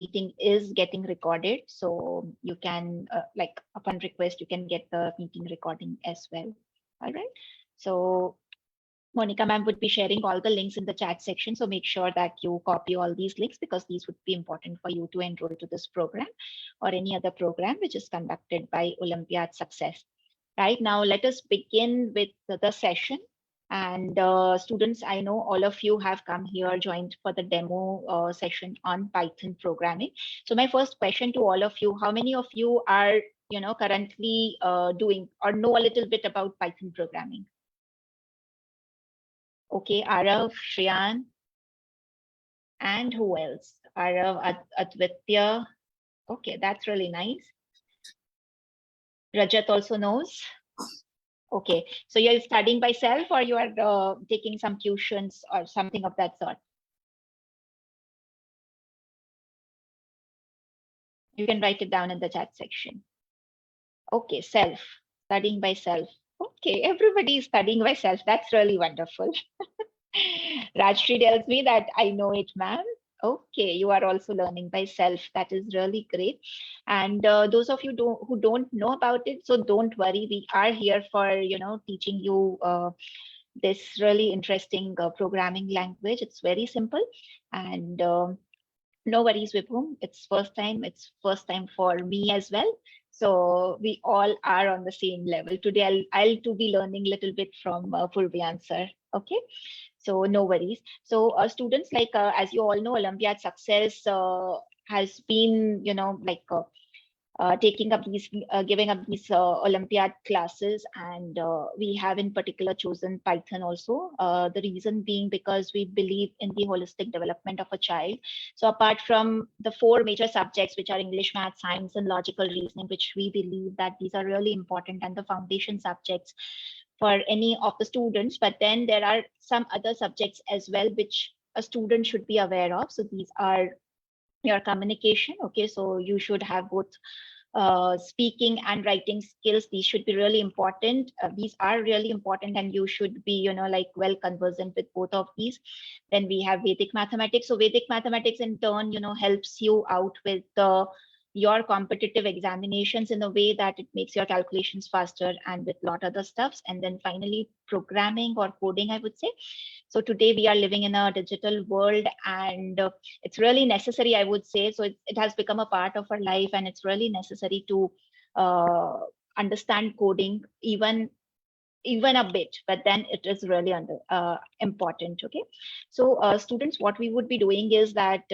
meeting is getting recorded, so you can, like upon request, you can get the meeting recording as well. All right. So Monica ma'am would be sharing all the links in the chat section. So make sure that you copy all these links because these would be important for you to enroll to this program or any other program which is conducted by Olympiad Success. Right now, let us begin with the session. And students, I know all of you have come here, joined for the demo session on Python programming. So my first question to all of you, how many of you are, currently doing or know a little bit about Python programming? Okay, Arav, Shriyan, and who else? Arav, Advitya. Okay, that's really nice. Rajat also knows. Okay, so you're studying by self or you are taking some tuitions or something of that sort? You can write it down in the chat section. Okay, self, studying by self. Okay, everybody is studying by self. That's really wonderful. Rajshri tells me that I know it, ma'am. Okay, you are also learning by self. That is really great. And those of you who don't know about it, so don't worry. We are here for, teaching you this really interesting programming language. It's very simple. And no worries, Vibhum. It's first time. It's first time for me as well. So we all are on the same level. Today, I'll to be learning a little bit from Purvyan sir. Okay. So no worries. So students, like as you all know, Olympiad Success has been, taking up these, giving up these Olympiad classes, and we have in particular chosen Python also. The reason being because we believe in the holistic development of a child. So apart from the four major subjects, which are English, Math, Science, and Logical Reasoning, which we believe that these are really important and the foundation subjects for any of the students, but then there are some other subjects as well which a student should be aware of. So these are your communication. Okay, so you should have both speaking and writing skills. These should be really important. These are really important, and you should be, well conversant with both of these. Then we have Vedic mathematics. So Vedic mathematics in turn, helps you out with your competitive examinations in a way that it makes your calculations faster and with lot other stuffs. And then finally, programming or coding, I would say. So today we are living in a digital world, and it's really necessary, I would say. So it has become a part of our life, and it's really necessary to understand coding even a bit, but then it is really important. Okay, so students, what we would be doing is that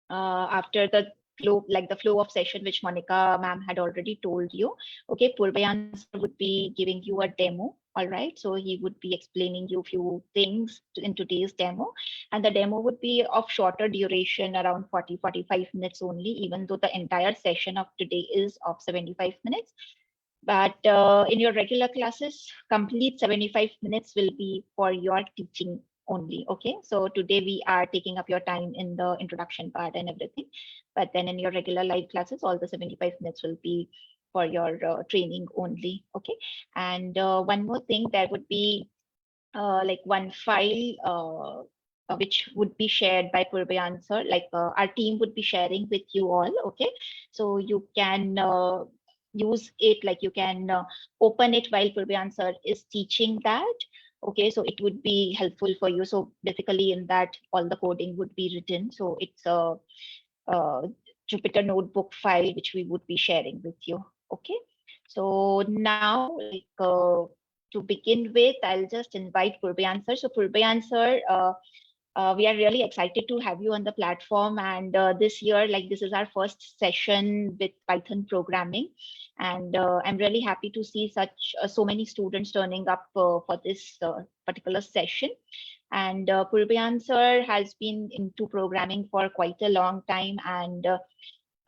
after the flow of session which Monica ma'am had already told you, okay, Purvayan would be giving you a demo. All right, so he would be explaining you a few things in today's demo, and the demo would be of shorter duration, around 40-45 minutes only, even though the entire session of today is of 75 minutes. But in your regular classes, complete 75 minutes will be for your teaching only. Okay, so today we are taking up your time in the introduction part and everything, but then in your regular live classes, all the 75 minutes will be for your training only. Okay, and one more thing, there would be like one file which would be shared by Purvayan sir, like our team would be sharing with you all. Okay, so you can use it, like you can open it while Purvayan sir is teaching that. Okay, so it would be helpful for you. So basically in that all the coding would be written. So it's a Jupyter notebook file which we would be sharing with you. Okay, so now to begin with, I'll just invite Purvayan sir. So Purvayan sir, we are really excited to have you on the platform, and this year, like, this is our first session with Python programming, and I'm really happy to see such so many students turning up for this particular session. And Purvayan sir has been into programming for quite a long time, and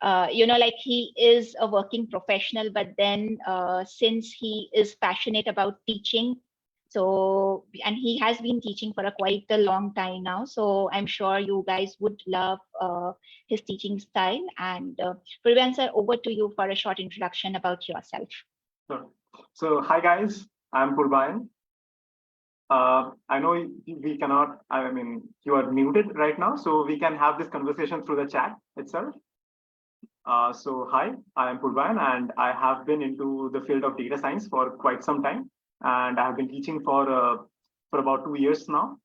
like, he is a working professional, but then since he is passionate about teaching, so, and he has been teaching for quite a long time now, so I'm sure you guys would love his teaching style. And Purvayan sir, over to you for a short introduction about yourself. Sure. So hi guys, I'm Purvayan. I know we cannot, I mean, you are muted right now, so we can have this conversation through the chat itself. So hi, I am Purvayan, and I have been into the field of data science for quite some time. And I have been teaching for about 2 years now.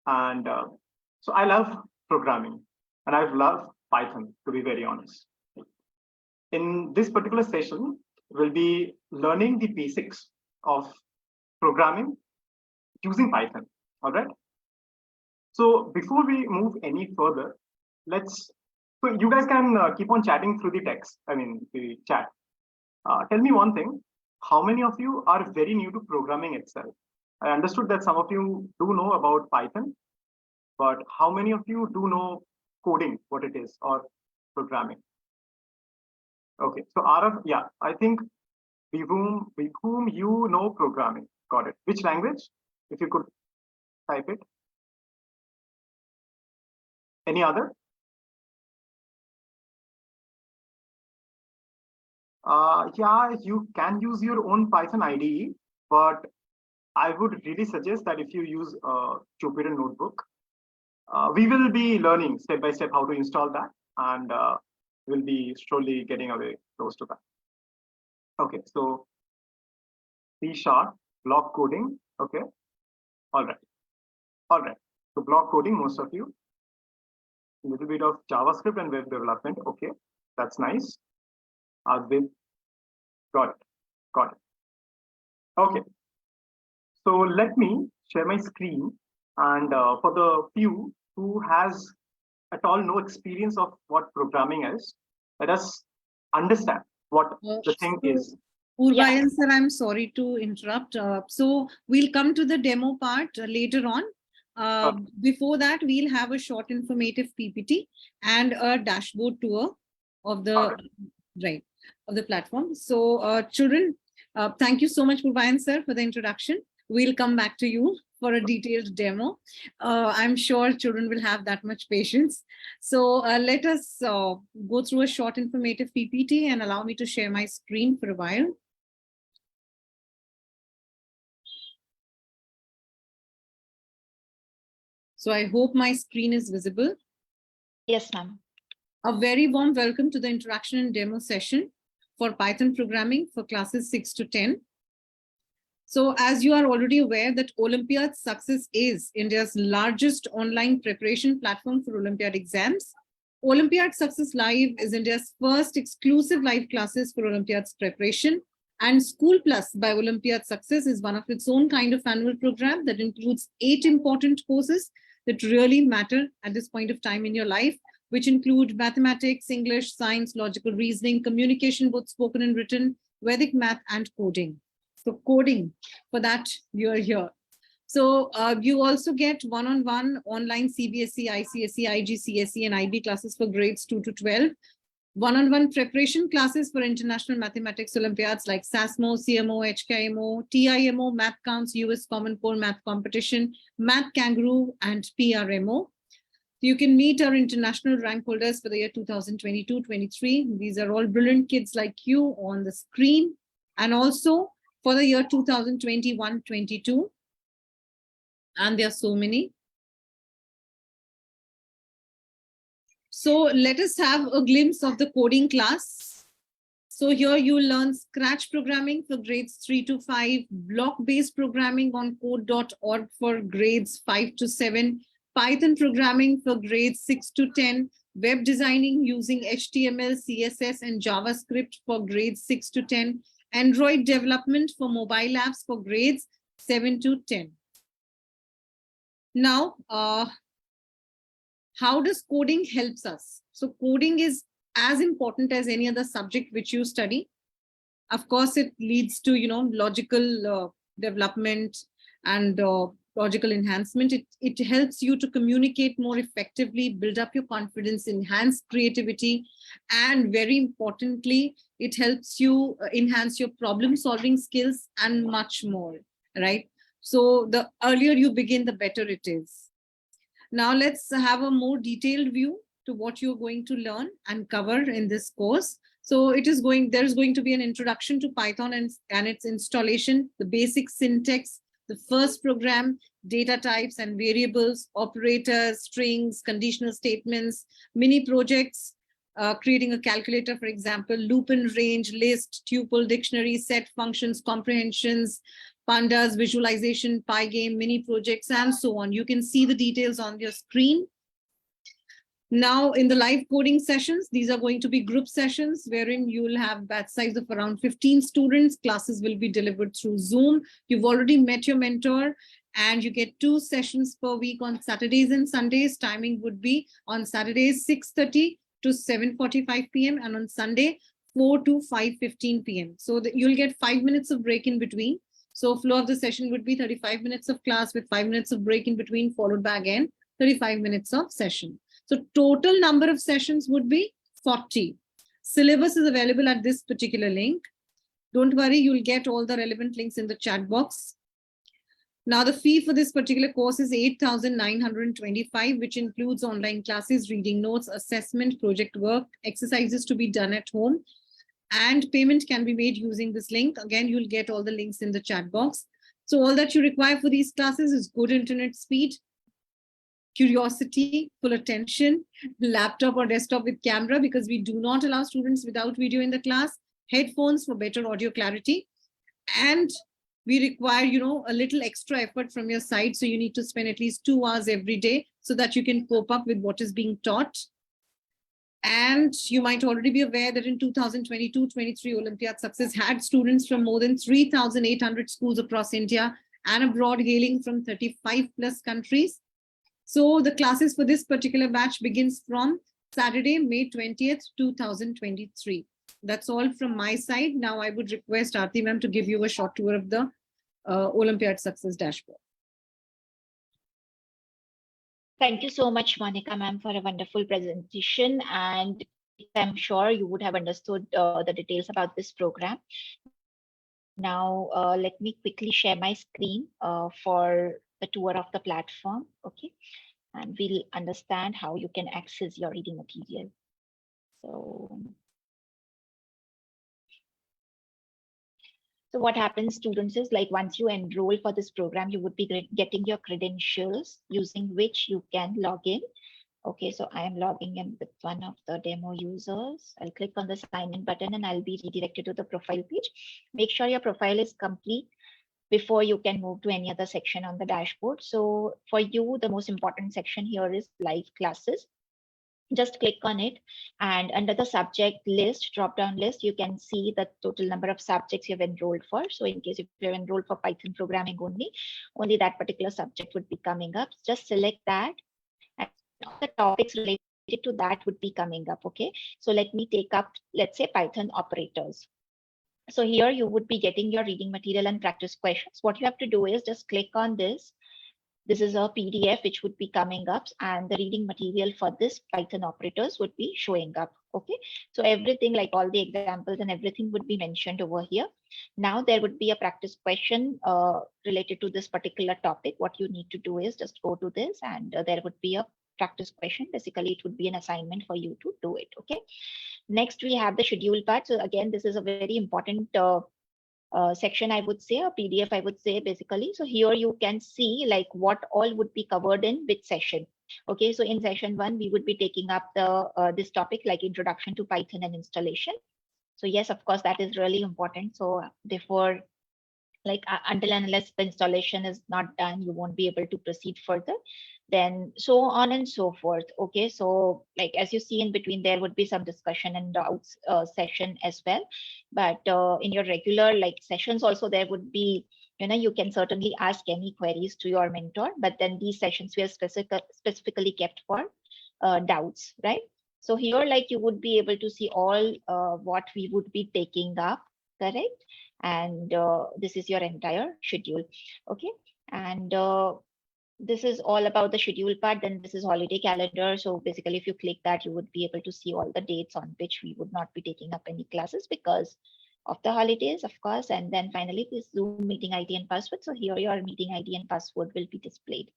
And so I love programming, and I've loved Python, to be very honest. In this particular session, we'll be learning the basics of programming using Python. All right. So before we move any further, so you guys can keep on chatting through the text, I mean, the chat. Tell me one thing, how many of you are very new to programming itself? I understood that some of you do know about Python, but how many of you do know coding, what it is, or programming? Okay, so Arav, yeah, I think with whom you know programming. Got it. Which language? If you could type it. Any other? Yeah, you can use your own Python IDE, but I would really suggest that if you use Jupyter Notebook, we will be learning step by step how to install that, and we'll be slowly getting away close to that. Okay, so C# block coding. Okay, all right. So block coding, most of you. A little bit of JavaScript and web development. Okay, that's nice. Got it. Okay, so let me share my screen, and for the few who has at all no experience of what programming is, let us understand what the thing is. Purvayan sir, I'm sorry to interrupt. So we'll come to the demo part later on. Before that, we'll have a short informative PPT and a dashboard tour of the of the platform. So children, thank you so much, Purvayan sir, for the introduction. We'll come back to you for a detailed demo. I'm sure children will have that much patience. So let us go through a short informative PPT and allow me to share my screen for a while. So I hope my screen is visible. Yes, ma'am. A very warm welcome to the interaction and demo session for Python programming for classes 6 to 10. So as you are already aware that Olympiad Success is India's largest online preparation platform for Olympiad exams. Olympiad Success Live is India's first exclusive live classes for Olympiad's preparation. And School Plus by Olympiad Success is one of its own kind of annual program that includes 8 important courses that really matter at this point of time in your life, which include mathematics, English, science, logical reasoning, communication, both spoken and written, Vedic math, and coding. So coding, for that you're here. So you also get one-on-one online CBSE, ICSE, IGCSE, and IB classes for grades 2 to 12. One-on-one preparation classes for international mathematics Olympiads like SASMO, CMO, HKMO, TIMO, Math Counts, US Common Core Math Competition, Math Kangaroo, and PRMO. You can meet our international rank holders for the year 2022-23. These are all brilliant kids like you on the screen. And also for the year 2021-22. And there are so many. So let us have a glimpse of the coding class. So here you learn Scratch programming for grades 3 to 5, block-based programming on code.org for grades 5 to 7, Python programming for grades 6 to 10, web designing using HTML, CSS, and JavaScript for grades 6 to 10, Android development for mobile apps for grades 7 to 10. Now, how does coding helps us? So coding is as important as any other subject which you study. Of course, it leads to, logical development and logical enhancement. It helps you to communicate more effectively, build up your confidence, enhance creativity, and very importantly, it helps you enhance your problem solving skills and much more, right? So the earlier you begin, the better it is. Now let's have a more detailed view to what you're going to learn and cover in this course. So there's going to be an introduction to Python and its installation, the basic syntax, The first program, data types and variables, operators, strings, conditional statements, mini projects, creating a calculator, for example, loop and range, list, tuple, dictionary, set functions, comprehensions, pandas, visualization, Pygame, mini projects, and so on. You can see the details on your screen. Now, in the live coding sessions, these are going to be group sessions wherein you will have batch size of around 15 students. Classes will be delivered through Zoom. You've already met your mentor, and you get 2 sessions per week on Saturdays and Sundays. Timing would be on Saturdays 6:30 to 7:45 p.m. and on Sunday 4 to 5:15 p.m. So that you'll get 5 minutes of break in between. So flow of the session would be 35 minutes of class with 5 minutes of break in between, followed by again 35 minutes of session. So total number of sessions would be 40. Syllabus is available at this particular link. Don't worry, you'll get all the relevant links in the chat box. Now the fee for this particular course is 8,925, which includes online classes, reading notes, assessment, project work, exercises to be done at home, and payment can be made using this link. Again, you'll get all the links in the chat box. So all that you require for these classes is good internet speed, curiosity, full attention, laptop or desktop with camera, because we do not allow students without video in the class, headphones for better audio clarity, and we require, a little extra effort from your side. So you need to spend at least 2 hours every day so that you can cope up with what is being taught. And you might already be aware that in 2022-23, Olympiad Success had students from more than 3,800 schools across India and abroad, hailing from 35 plus countries. So the classes for this particular batch begins from Saturday, May 20th, 2023. That's all from my side. Now I would request Aarti ma'am to give you a short tour of the Olympiad Success dashboard. Thank you so much, Monica ma'am, for a wonderful presentation. And I'm sure you would have understood the details about this program. Now, let me quickly share my screen for the tour of the platform. Okay. And we'll understand how you can access your reading material. So what happens, students, is like once you enroll for this program, you would be getting your credentials using which you can log in. Okay, so I am logging in with one of the demo users. I'll click on the sign in button and I'll be redirected to the profile page. Make sure your profile is complete before you can move to any other section on the dashboard. So for you, the most important section here is live classes. Just click on it, and under the subject list, drop-down list, you can see the total number of subjects you've enrolled for. So in case if you're enrolled for Python programming only that particular subject would be coming up. Just select that, and all the topics related to that would be coming up. Okay, so let me take up, let's say, Python operators. So here you would be getting your reading material and practice questions. What you have to do is just click on this. This is a PDF which would be coming up, and the reading material for this Python operators would be showing up. Okay, so everything, like all the examples and everything, would be mentioned over here. Now there would be a practice question related to this particular topic. What you need to do is just go to this, and there would be a practice question. Basically, it would be an assignment for you to do it. Okay. Next, we have the schedule part. So again, this is a very important section, I would say, a PDF, I would say, basically. So here you can see like what all would be covered in which session. Okay, so in session 1, we would be taking up the this topic like introduction to Python and installation. So yes, of course, that is really important. So before, like until and unless the installation is not done, you won't be able to proceed further. Then so on and so forth. Okay, so like as you see in between, there would be some discussion and doubts session as well. But in your regular like sessions also, there would be, you can certainly ask any queries to your mentor, but then these sessions were specifically kept for doubts, right? So here, like you would be able to see all what we would be taking up, correct? And this is your entire schedule. Okay, and this is all about the schedule part. Then this is holiday calendar. So basically, if you click that, you would be able to see all the dates on which we would not be taking up any classes because of the holidays, of course. And then finally, this Zoom meeting ID and password. So here your meeting ID and password will be displayed,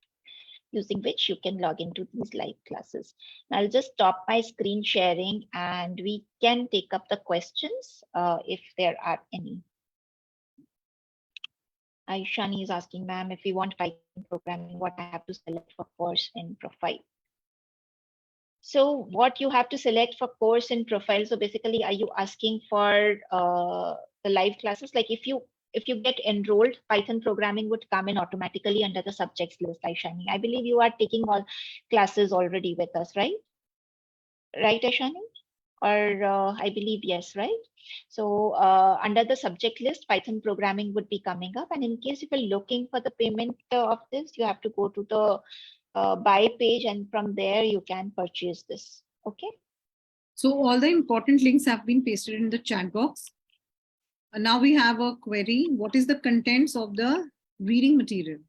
using which you can log into these live classes. Now I'll just stop my screen sharing and we can take up the questions if there are any. Aishani is asking, ma'am, if we want Python programming, what I have to select for course in profile. So what you have to select for course in profile. So basically, are you asking for the live classes? Like if you get enrolled, Python programming would come in automatically under the subjects list, Aishani. I believe you are taking all classes already with us, right? Right, Aishani? Or I believe yes, right? So under the subject list, Python programming would be coming up. And in case if you're looking for the payment of this, you have to go to the buy page, and from there you can purchase this. Okay. So all the important links have been pasted in the chat box. And now we have a query. What is the contents of the reading material?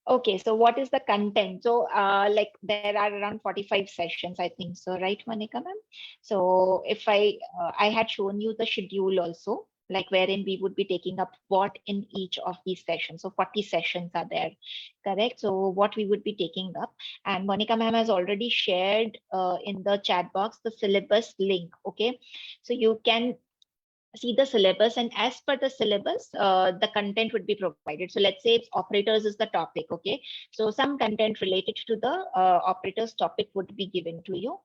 Okay, so what is the content? So like there are around 45 sessions, I think so, right, Monica ma'am? So if I had shown you the schedule also, like wherein we would be taking up what in each of these sessions. So 40 sessions are there, correct? So what we would be taking up, and Monica ma'am has already shared in the chat box the syllabus link. Okay, so you can see the syllabus, and as per the syllabus the content would be provided. So let's say if operators is the topic, okay, so some content related to the operators topic would be given to you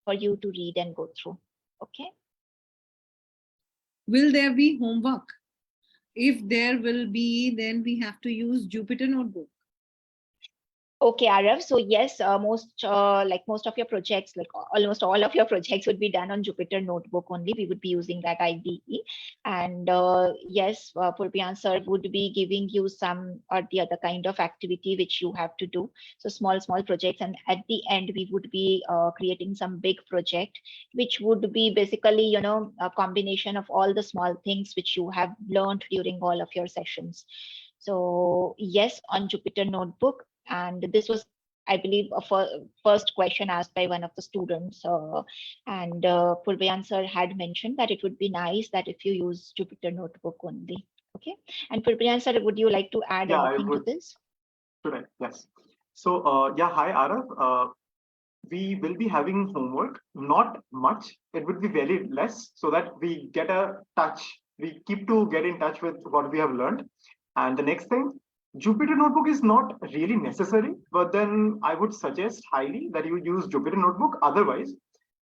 for you to read and go through. Okay. Will there be homework? If there will be, then we have to use Jupyter Notebook. Okay, Arav. So yes, most of your projects, like almost all of your projects would be done on Jupyter Notebook only. We would be using that IDE. And yes, Purbian sir would be giving you some or the other kind of activity which you have to do. So small projects. And at the end, we would be creating some big project, which would be basically, you know, a combination of all the small things which you have learned during all of your sessions. So yes, on Jupyter Notebook. And this was, I believe, a first question asked by one of the students. And Purbayan sir had mentioned that it would be nice that if you use Jupyter Notebook only. Okay. And Purbayan sir, would you like to add Yeah, I anything to would. this? Should I? Yes. So, yeah, hi, Arav. We will be having homework, not much. It would be very less so that we get a touch. We keep to get in touch with what we have learned. And the next thing, Jupyter Notebook is not really necessary, but then I would suggest highly that you use Jupyter Notebook. Otherwise,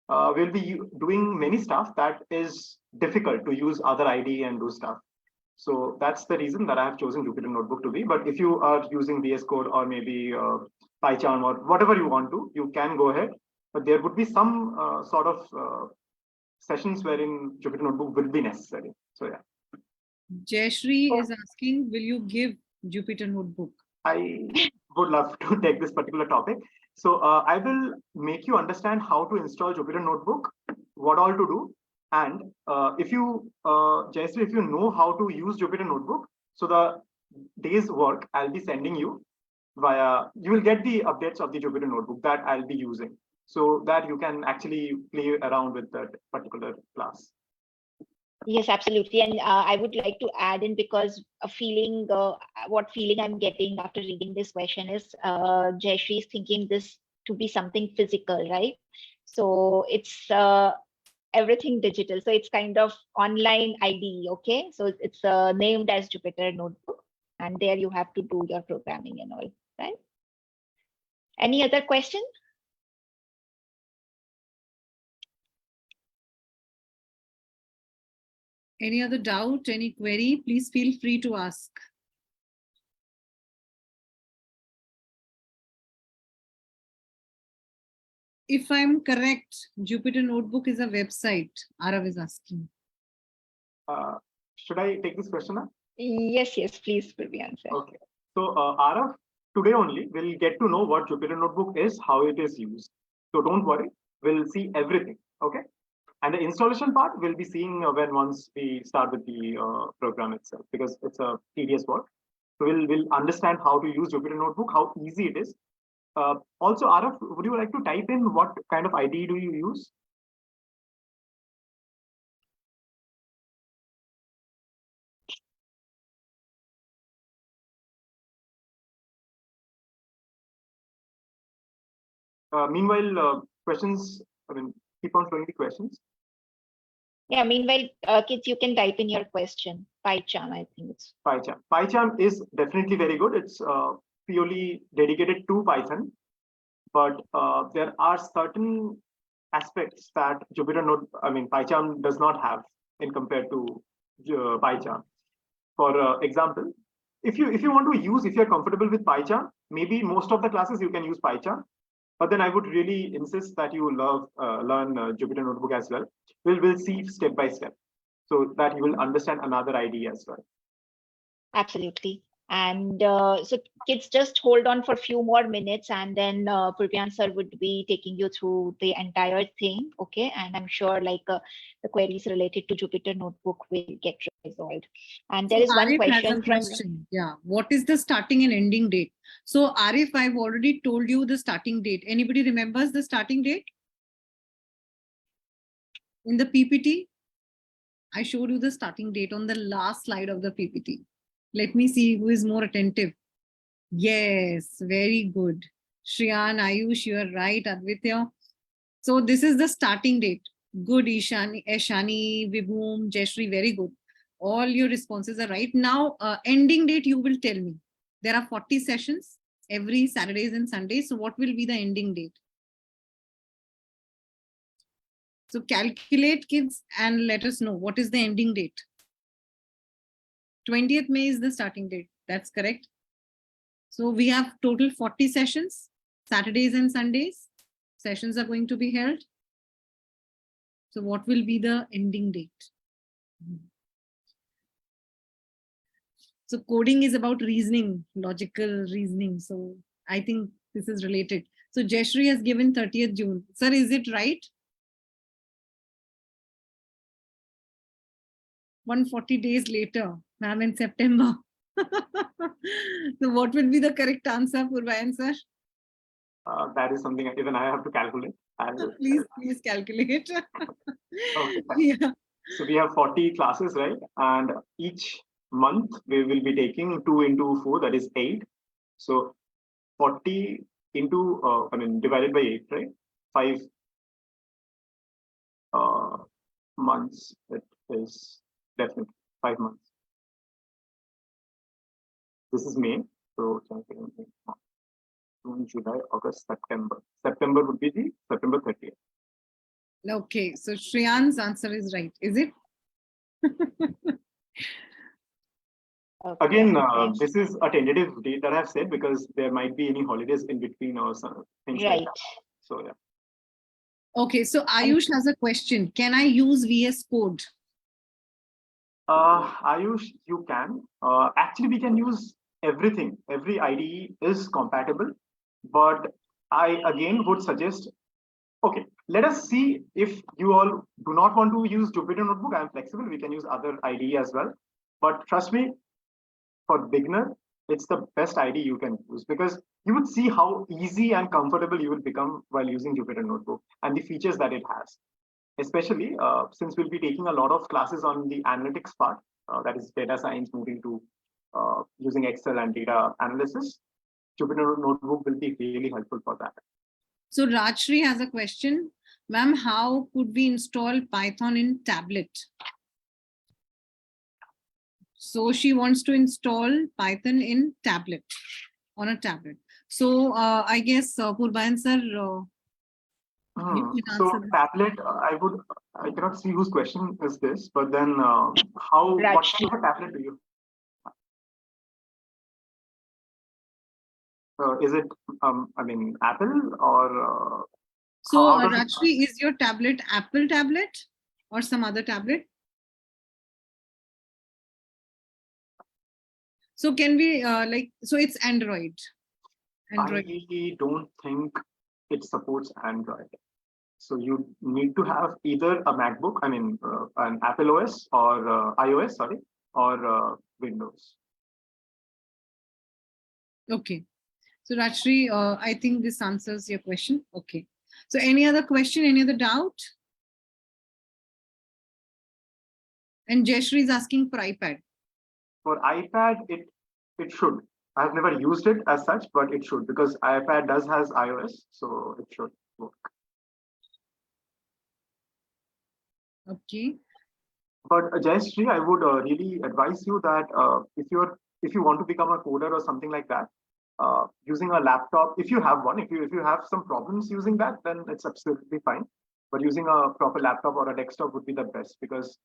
we'll be doing many stuff that is difficult to use other IDE and do stuff. So that's the reason that I have chosen Jupyter Notebook to be. But if you are using VS Code or maybe PyCharm or whatever you want to, you can go ahead. But there would be some sort of sessions wherein Jupyter Notebook will be necessary. So yeah. Jayashree is asking, will you give Jupyter Notebook? I would love to take this particular topic. So I will make you understand how to install Jupyter Notebook, what all to do. And if you, Jayashree, if you know how to use Jupyter Notebook, so the day's work I'll be sending you via, you will get the updates of the Jupyter Notebook that I'll be using so that you can actually play around with that particular class. Yes, absolutely. And I would like to add in, because a feeling, what feeling I'm getting after reading this question is Jayashree is thinking this to be something physical, right? So it's everything digital. So it's kind of online IDE, okay? So it's named as Jupyter Notebook, and there you have to do your programming and all, right? Any other question? Any other doubt, any query, please feel free to ask. If I'm correct, Jupyter Notebook is a website, Arav is asking. Should I take this question now? Yes, please, Purvian sir. Okay. So, Arav, today only we'll get to know what Jupyter Notebook is, how it is used. So don't worry, we'll see everything. Okay. And the installation part we'll be seeing when once we start with the program itself, because it's a tedious work. So we'll understand how to use Jupyter Notebook, how easy it is. Also, Arav, would you like to type in what kind of IDE do you use? Meanwhile, questions, I mean, keep on showing the questions. Yeah, meanwhile, kids, you can type in your question. PyCharm, I think it's. PyCharm. PyCharm is definitely very good. It's purely dedicated to Python, but there are certain aspects that PyCharm does not have in compared to PyCharm. For example, if you want to use, if you're comfortable with PyCharm, maybe most of the classes you can use PyCharm. But then I would really insist that you learn Jupyter Notebook as well. We'll see step by step, so that you will understand another idea as well. Absolutely. And so kids, just hold on for a few more minutes, and then Purvyan sir would be taking you through the entire thing. Okay. And I'm sure the queries related to Jupyter Notebook will get resolved. And there is one Arif has question a from. question. Yeah. What is the starting and ending date? So Arif, I've already told you the starting date. Anybody remembers the starting date? In the PPT, I showed you the starting date on the last slide of the PPT. Let me see who is more attentive. Yes, very good. Shriyan, Ayush, you are right. Advitya. So this is the starting date. Good, Ishani, Eshani, Vibhum, Jeshri, very good. All your responses are right. Now, ending date, you will tell me. There are 40 sessions every Saturdays and Sundays. So what will be the ending date? So calculate, kids, and let us know what is the ending date. 20th May is the starting date. That's correct. So we have total 40 sessions, Saturdays and Sundays. Sessions are going to be held. So what will be the ending date? So coding is about reasoning, logical reasoning. So I think this is related. So Jeshri has given 30th June. Sir, is it right? 140 days later, ma'am, in September. So what will be the correct answer, Purvayan sir? That is something even I have to calculate. Please calculate. Okay, Yeah. so we have 40 classes, right? And each month we will be taking 2 into 4, that is 8. So 40 into, divided by 8, right? 5 months, it is definitely 5 months. This is May, so June, July, August, September. September would be the September 30th. Okay, so Shriyan's answer is right, is it? Okay, Again, okay. this is a tentative date that I've said because there might be any holidays in between or some things like Right. that. So yeah. Okay, so Ayush has a question. Can I use VS Code? Ayush, you can. Actually, we can use everything. Every IDE is compatible, but I again would suggest, okay, let us see if you all do not want to use Jupyter Notebook. I'm flexible. We can use other IDE as well. But trust me, for beginner, it's the best IDE you can use because you would see how easy and comfortable you will become while using Jupyter Notebook and the features that it has. Especially since we'll be taking a lot of classes on the analytics part, that is data science, moving to using Excel and data analysis. Jupyter Notebook will be really helpful for that. So Rajshri has a question. Ma'am, how could we install Python in tablet? So she wants to install Python in tablet, on a tablet. So I guess Purvayan sir, So tablet, I cannot see whose question is this, but then what kind of a tablet do you? Is it, Apple or? So Rajshri, is your tablet Apple tablet or some other tablet? So can we so it's Android. I don't think it supports Android. So you need to have either a MacBook, an Apple OS or iOS, sorry, or Windows. Okay. So Rajshri, I think this answers your question. Okay. So any other question, any other doubt? And Jayashri is asking for iPad. For iPad, it should. I've never used it as such, but it should because iPad has iOS, so it should work. Okay. But Jayashree, I would really advise you that if you want to become a coder or something like that, using a laptop, if you have one, if you have some problems using that, then it's absolutely fine. But using a proper laptop or a desktop would be the best, because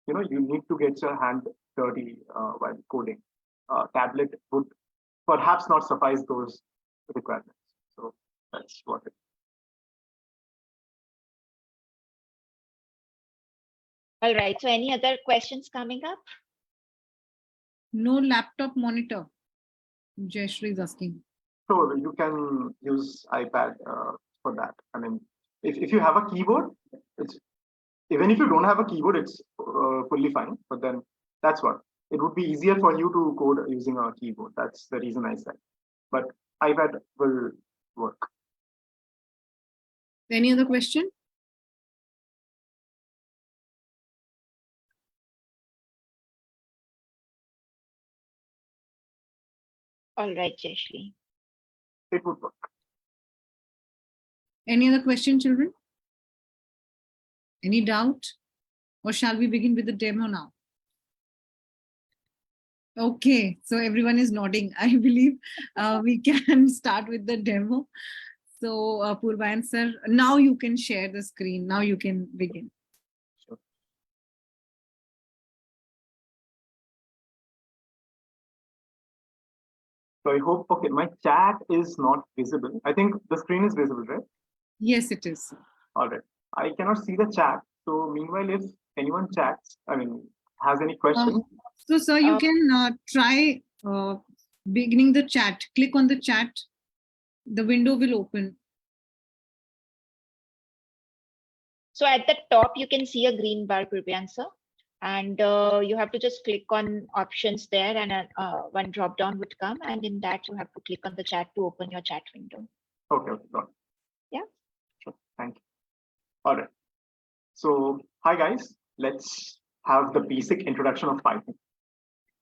you need to get your hand dirty while coding. Tablet would perhaps not suffice those requirements. So that's what it is. All right. So any other questions coming up? No laptop monitor, Jayashree is asking. So you can use iPad for that. I mean, if you have a keyboard, it's even if you don't have a keyboard, it's fully fine. But then that's what it would be easier for you to code using a keyboard. That's the reason I said. But iPad will work. Any other question? All right, Jayashree. It would work. Any other question, children? Any doubt? Or shall we begin with the demo now? Okay, so everyone is nodding. I believe we can start with the demo. So Purvayan sir, now you can share the screen. Now you can begin. Sure. So I hope, okay, my chat is not visible. I think the screen is visible, right? Yes, it is. All right. I cannot see the chat. So meanwhile, if anyone chats, I mean, has any questions, So sir, you can try beginning the chat. Click on the chat. The window will open. So at the top, you can see a green bar, Purvayan sir. And you have to just click on options there, and one drop down would come. And in that, you have to click on the chat to open your chat window. Okay, got it. Yeah. Sure, thank you. All right. So, hi guys, let's have the basic introduction of Python.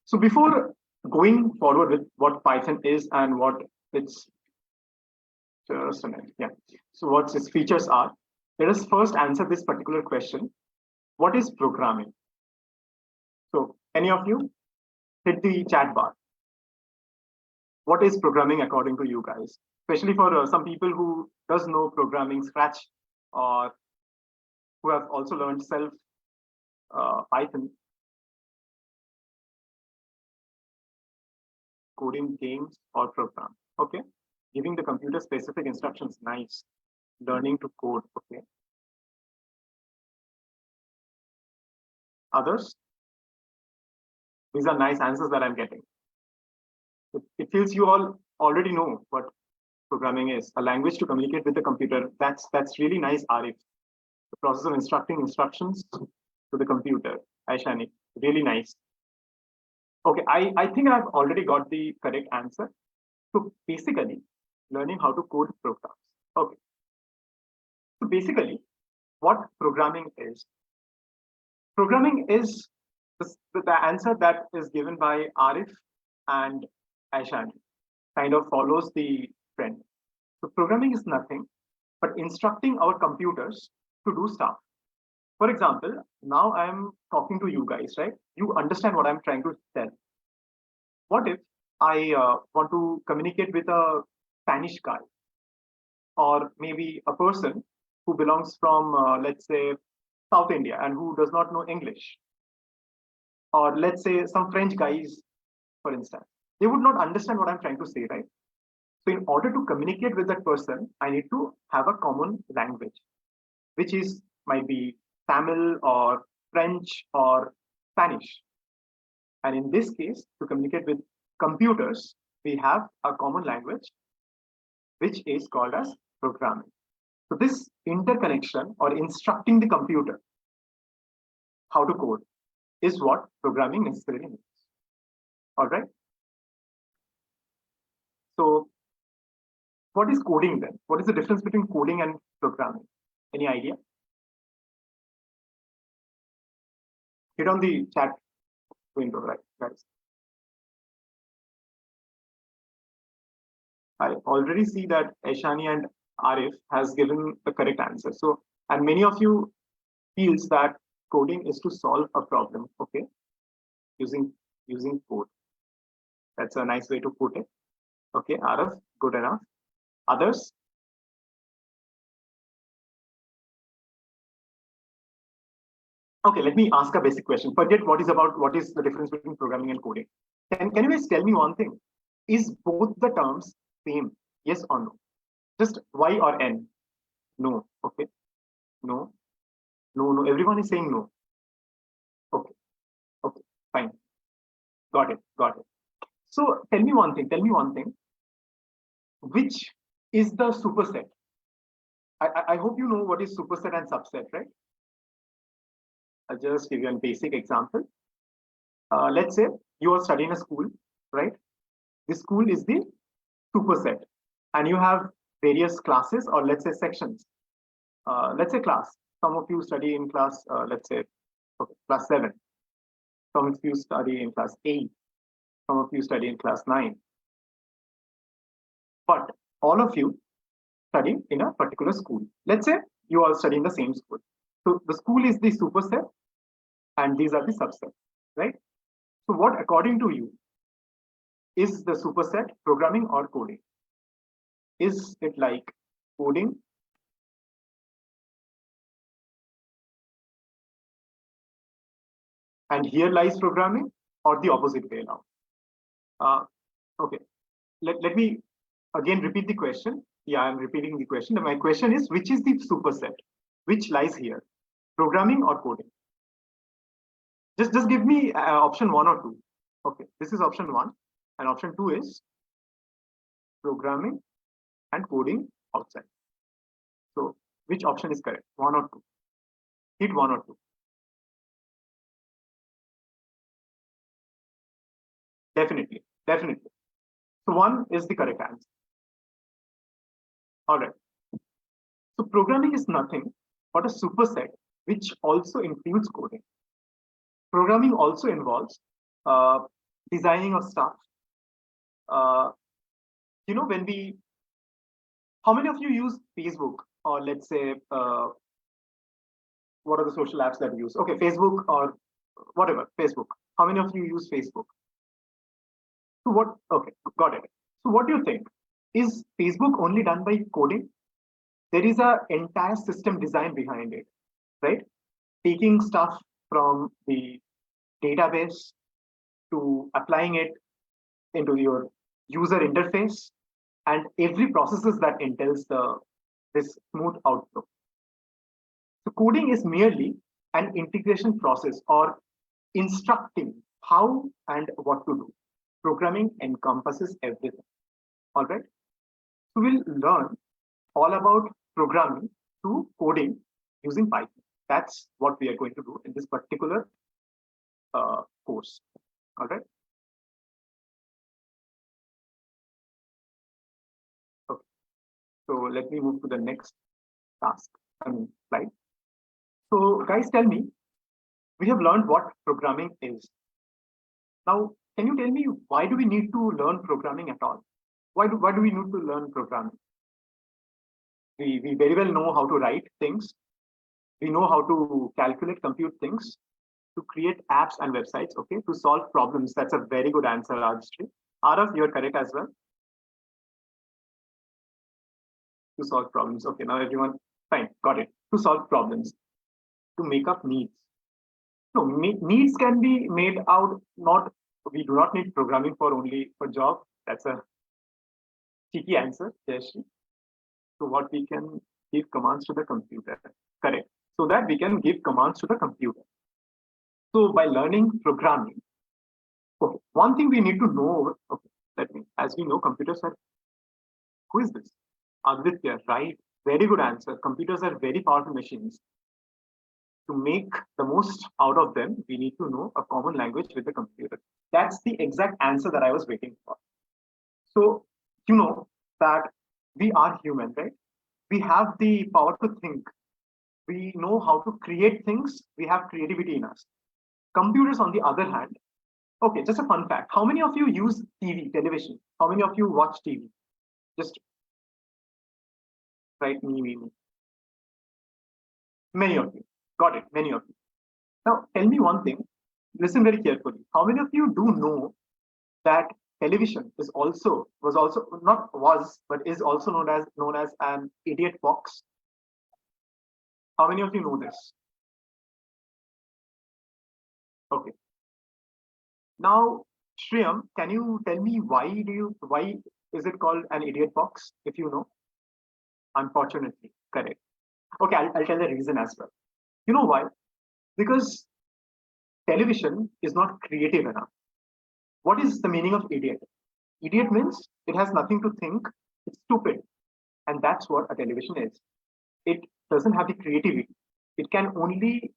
So before going forward with what Python is and what its just a minute, yeah. So what its features are, let us first answer this particular question. What is programming? So any of you hit the chat bar. What is programming according to you guys? Especially for some people who does know programming Scratch, or who have also learned self Python, coding games or program. Okay, giving the computer specific instructions. Nice. Learning to code. Okay. Others? These are nice answers that I'm getting. It feels you all already know what programming is. A language to communicate with the computer. That's really nice, Arif. The process of instructing instructions to the computer. Aishani, really nice. Okay, I think I've already got the correct answer. So basically, learning how to code programs. Okay. So basically, what programming is? Programming is the answer that is given by Arif and Aishani. Kind of follows the trend. So programming is nothing but instructing our computers to do stuff. For example, now I'm talking to you guys, right? You understand what I'm trying to tell. What if I want to communicate with a Spanish guy, or maybe a person who belongs from, let's say, South India and who does not know English, or let's say some French guys, for instance, they would not understand what I'm trying to say, right? So in order to communicate with that person, I need to have a common language, which is might be Tamil or French or Spanish. And in this case, to communicate with computers, we have a common language, which is called as programming. So this interconnection or instructing the computer how to code is what programming necessarily means. All right. So what is coding then? What is the difference between coding and programming? Any idea? Hit on the chat window, right, guys? I already see that Aishani and Arif has given the correct answer. So, and many of you feels that coding is to solve a problem, okay, using code. That's a nice way to put it. Okay, Arav, good enough. Others? Okay, let me ask a basic question. Forget what is the difference between programming and coding. Can you guys tell me one thing? Is both the terms same? Yes or no? Just Y or N? No. Okay. No. No. No. Everyone is saying no. Okay. Okay. Fine. Got it. Got it. So tell me one thing. Tell me one thing. Which is the superset? I hope you know what is superset and subset, right? I'll just give you a basic example. Let's say you are studying a school, right? This school is the superset, and you have various classes, or let's say sections. Let's say class. Some of you study in class, let's say, okay, class 7. Some of you study in class 8. Some of you study in class 9. But all of you study in a particular school. Let's say you all study in the same school. So the school is the superset, and these are the subsets, right? So what, according to you, is the superset, programming or coding? Is it like coding? And here lies programming, or the opposite way around? Okay, let me again repeat the question. Yeah, I'm repeating the question. My question is, which is the superset? Which lies here, programming or coding? Just give me option 1 or 2. Okay, this is option 1, and option 2 is programming and coding outside. So which option is correct? 1 or 2? Hit 1 or 2. Definitely, definitely. So 1 is the correct answer. All right. So programming is nothing but a superset which also includes coding. Programming also involves designing of stuff. You know, how many of you use Facebook, or let's say, what are the social apps that you use? Okay, Facebook or whatever, Facebook. How many of you use Facebook? So what, okay, got it. So what do you think? Is Facebook only done by coding? There is an entire system design behind it, right? Taking stuff from the database to applying it into your user interface, and every processes that entails this smooth output. So coding is merely an integration process, or instructing how and what to do. Programming encompasses everything. All right. So we'll learn all about programming through coding using Python. That's what we are going to do in this particular course. All right. Okay. So let me move to the next slide. So guys, tell me, we have learned what programming is. Now, can you tell me, why do we need to learn programming at all? Why do we need to learn programming? We very well know how to write things. We know how to calculate, compute things, to create apps and websites, okay, to solve problems. That's a very good answer, Rajshri. Arav, you're correct as well. To solve problems. Okay, now everyone, fine, got it. To solve problems, to make up needs. No, needs can be made out, we do not need programming for job. That's a cheeky answer, Jayashree. So what we can give commands to the computer, correct. So that we can give commands to the computer. So by learning programming, okay, one thing we need to know, okay, as we know, computers are, who is this? Aditya, right? Very good answer. Computers are very powerful machines. To make the most out of them, we need to know a common language with the computer. That's the exact answer that I was waiting for. So, you know that we are human, right? We have the power to think. We know how to create things. We have creativity in us. Computers, on the other hand, okay, just a fun fact. How many of you use television? How many of you watch TV? Just write me. Many of you. Got it, many of you. Now, tell me one thing. Listen very carefully. How many of you do know that television is also but is also known as an idiot box? How many of you know this? Okay. Now, Shriyam, can you tell me why is it called an idiot box? If you know, unfortunately, correct. Okay, I'll tell the reason as well. You know why? Because television is not creative enough. What is the meaning of idiot? Idiot means it has nothing to think, it's stupid. And that's what a television is. It doesn't have the creativity. It can only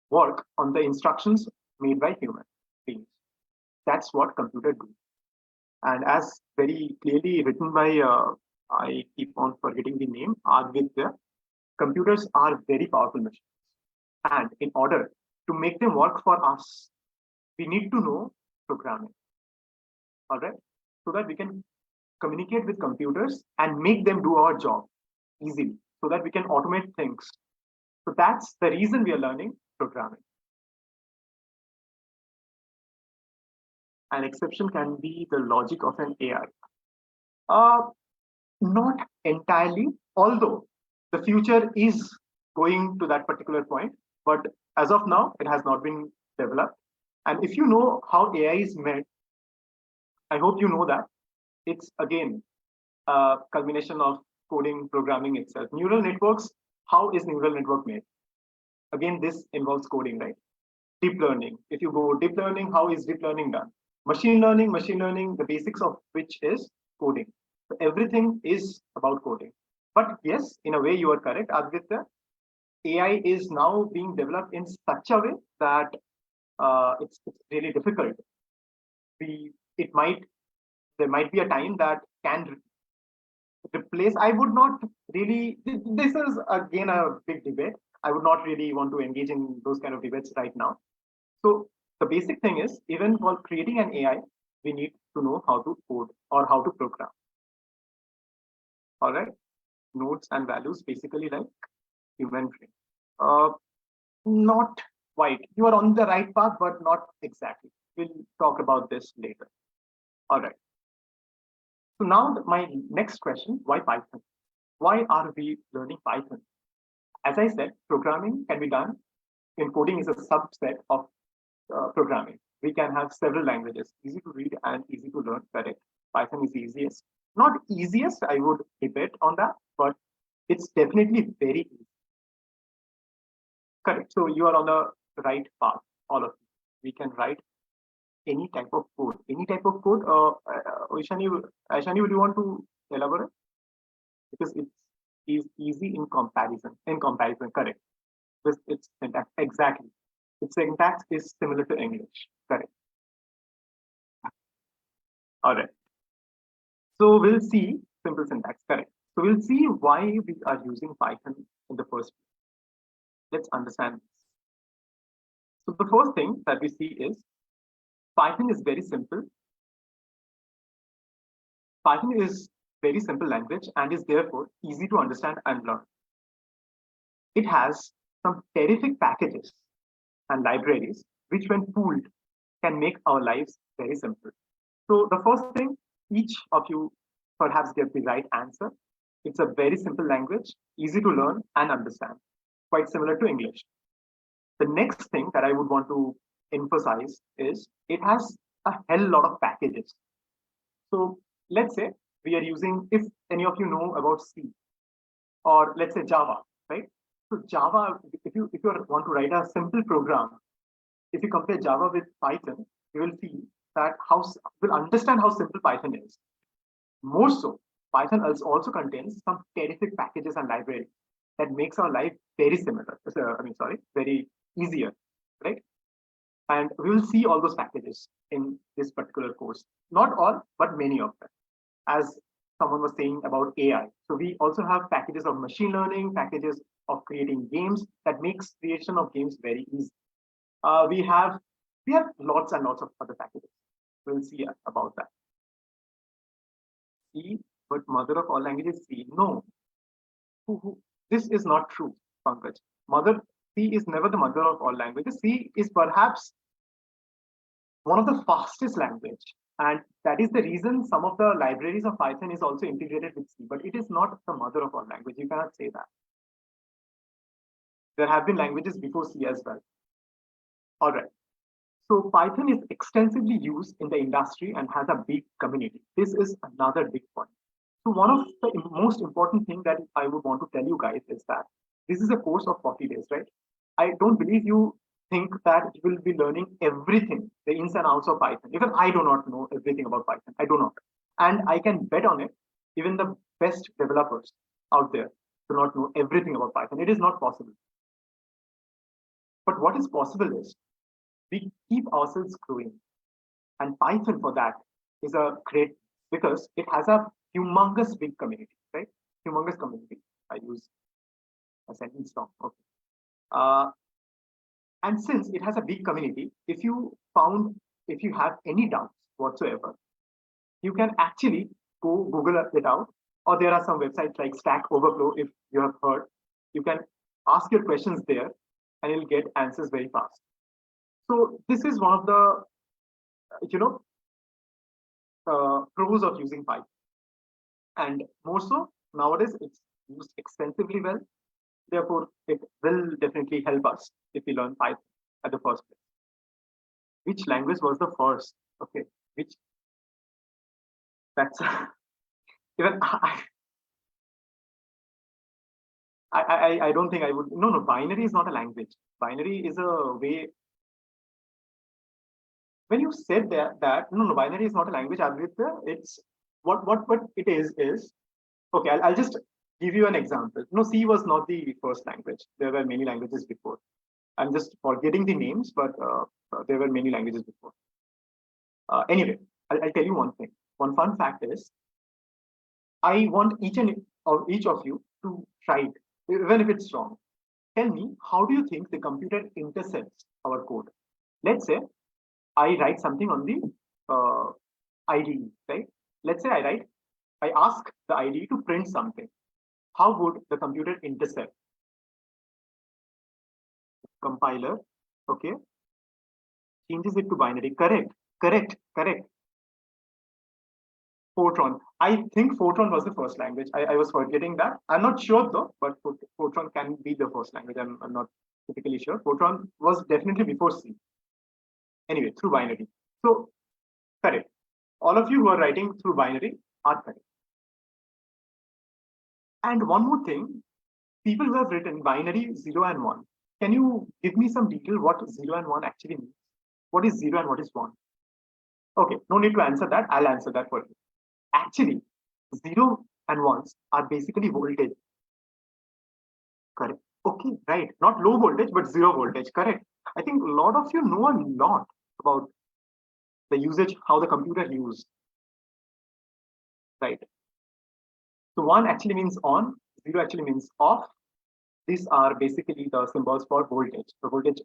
work on the instructions made by human beings. That's what computers do. And as very clearly written by, I keep on forgetting the name, Advitya, computers are very powerful machines. And in order to make them work for us, we need to know programming. All right, so that we can communicate with computers and make them do our job easily, so that we can automate things. So that's the reason we are learning programming. An exception can be the logic of an AI. Not entirely, although the future is going to that particular point, but as of now, it has not been developed. And if you know how AI is made, I hope you know that it's again a culmination of coding, programming itself. Neural networks, how is neural network made? Again, this involves coding, right? Deep learning. If you go deep learning, how is deep learning done? Machine learning, the basics of which is coding. So everything is about coding. But yes, in a way, you are correct, Aditya. AI is now being developed in such a way that it's really difficult. There might be a time that can replace. I would not really. This is again a big debate. I would not really want to engage in those kind of debates right now. So the basic thing is, even while creating an AI, we need to know how to code or how to program. All right, nodes and values, basically like human brain. Not quite. You are on the right path, but not exactly. We'll talk about this later. All right. So now my next question, why Python? Why are we learning Python? As I said, programming can be done. Coding is a subset of programming. We can have several languages, easy to read and easy to learn. Correct. Python is easiest. Not easiest, I would debate on that, but it's definitely very easy. Correct. So you are on the right path, all of you. We can write any type of code. Any type of code. Ishani, would you want to elaborate? Because it is easy in comparison. Correct. Its syntax, exactly. Its syntax is similar to English. Correct. All right. So we'll see simple syntax. Correct. So we'll see why we are using Python in the first place. Let's understand this. So the first thing that we see is Python is very simple. Python is very simple language and is therefore easy to understand and learn. It has some terrific packages and libraries, which when pooled can make our lives very simple. So the first thing, each of you perhaps get the right answer. It's a very simple language, easy to learn and understand, quite similar to English. The next thing that I would want to emphasize is it has a hell lot of packages. So let's say we are using, if any of you know about C or let's say Java, right? So Java, if you want to write a simple program, if you compare Java with Python, you will see that will understand how simple Python is. More so, Python also contains some terrific packages and libraries that makes our life very similar. Very easier, right? And we will see all those packages in this particular course. Not all, but many of them. As someone was saying about AI. So we also have packages of machine learning, packages of creating games that makes creation of games very easy. We have lots and lots of other packages. We'll see about that. C, but mother of all languages, C. No. This is not true, Pankaj. Mother C is never the mother of all languages. C is perhaps one of the fastest language. And that is the reason some of the libraries of Python is also integrated with C, but it is not the mother of all language. You cannot say that. There have been languages before C as well. All right. So Python is extensively used in the industry and has a big community. This is another big point. So one of the most important thing that I would want to tell you guys is that this is a course of 40 days, right? I don't believe you think that you will be learning everything, the ins and outs of Python. Even I do not know everything about Python. I do not. And I can bet on it, even the best developers out there do not know everything about Python. It is not possible. But what is possible is we keep ourselves growing. And Python for that is a great, because it has a humongous big community, right? Humongous community. I use a sentence wrong. Okay. And since it has a big community, if you have any doubts whatsoever, you can actually go Google it out, or there are some websites like Stack Overflow, if you have heard. You can ask your questions there and you'll get answers very fast. So this is one of the, pros of using Python. And more so, nowadays it's used extensively well. Therefore, it will definitely help us if we learn Python at the first place. Which language was the first? Okay, that's even I don't think I would. No, binary is not a language. Binary is a way. When you said that no, binary is not a language, Aditya, it's what it is okay. I'll just give you an example. No, C was not the first language. There were many languages before. I'm just forgetting the names, but there were many languages before. Anyway, I'll tell you one thing. One fun fact is, I want each of you to try it, even if it's wrong. Tell me, how do you think the computer intercepts our code? Let's say I write something on the IDE, right? Let's say I ask the IDE to print something. How would the computer intercept? Compiler, okay, changes it to binary. Correct. Fortran. I think Fortran was the first language. I was forgetting that. I'm not sure though, but Fortran can be the first language. I'm not typically sure. Fortran was definitely before C. Anyway, through binary. So, correct. All of you who are writing through binary are correct. And one more thing, people who have written binary 0 and 1, can you give me some detail what 0 and 1 actually means? What is 0 and what is 1? Okay, no need to answer that. I'll answer that for you. Actually, 0 and 1s are basically voltage. Correct. Okay, right. Not low voltage, but 0 voltage. Correct. I think a lot of you know a lot about the usage, how the computer used. Right. So 1 actually means on, 0 actually means off. These are basically the symbols for voltage. The voltage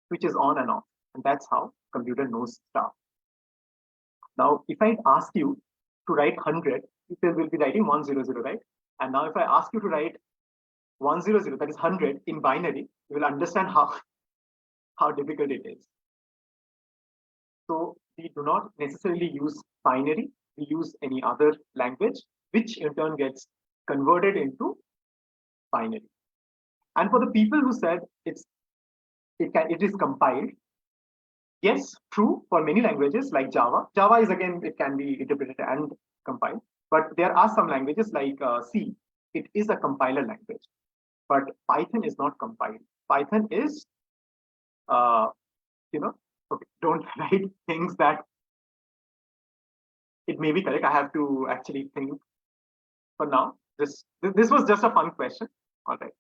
switches on and off. And that's how computer knows stuff. Now, if I ask you to write 100, people will be writing 100, right? And now if I ask you to write 100, that is 100 in binary, you will understand how difficult it is. So we do not necessarily use binary. We use any other language, which in turn gets converted into binary. And for the people who said it is compiled, yes, true for many languages like Java. Java is again, it can be interpreted and compiled. But there are some languages like C. It is a compiler language. But Python is not compiled. Python is, okay, don't write things that it may be correct. I have to actually think for now. This was just a fun question. All right.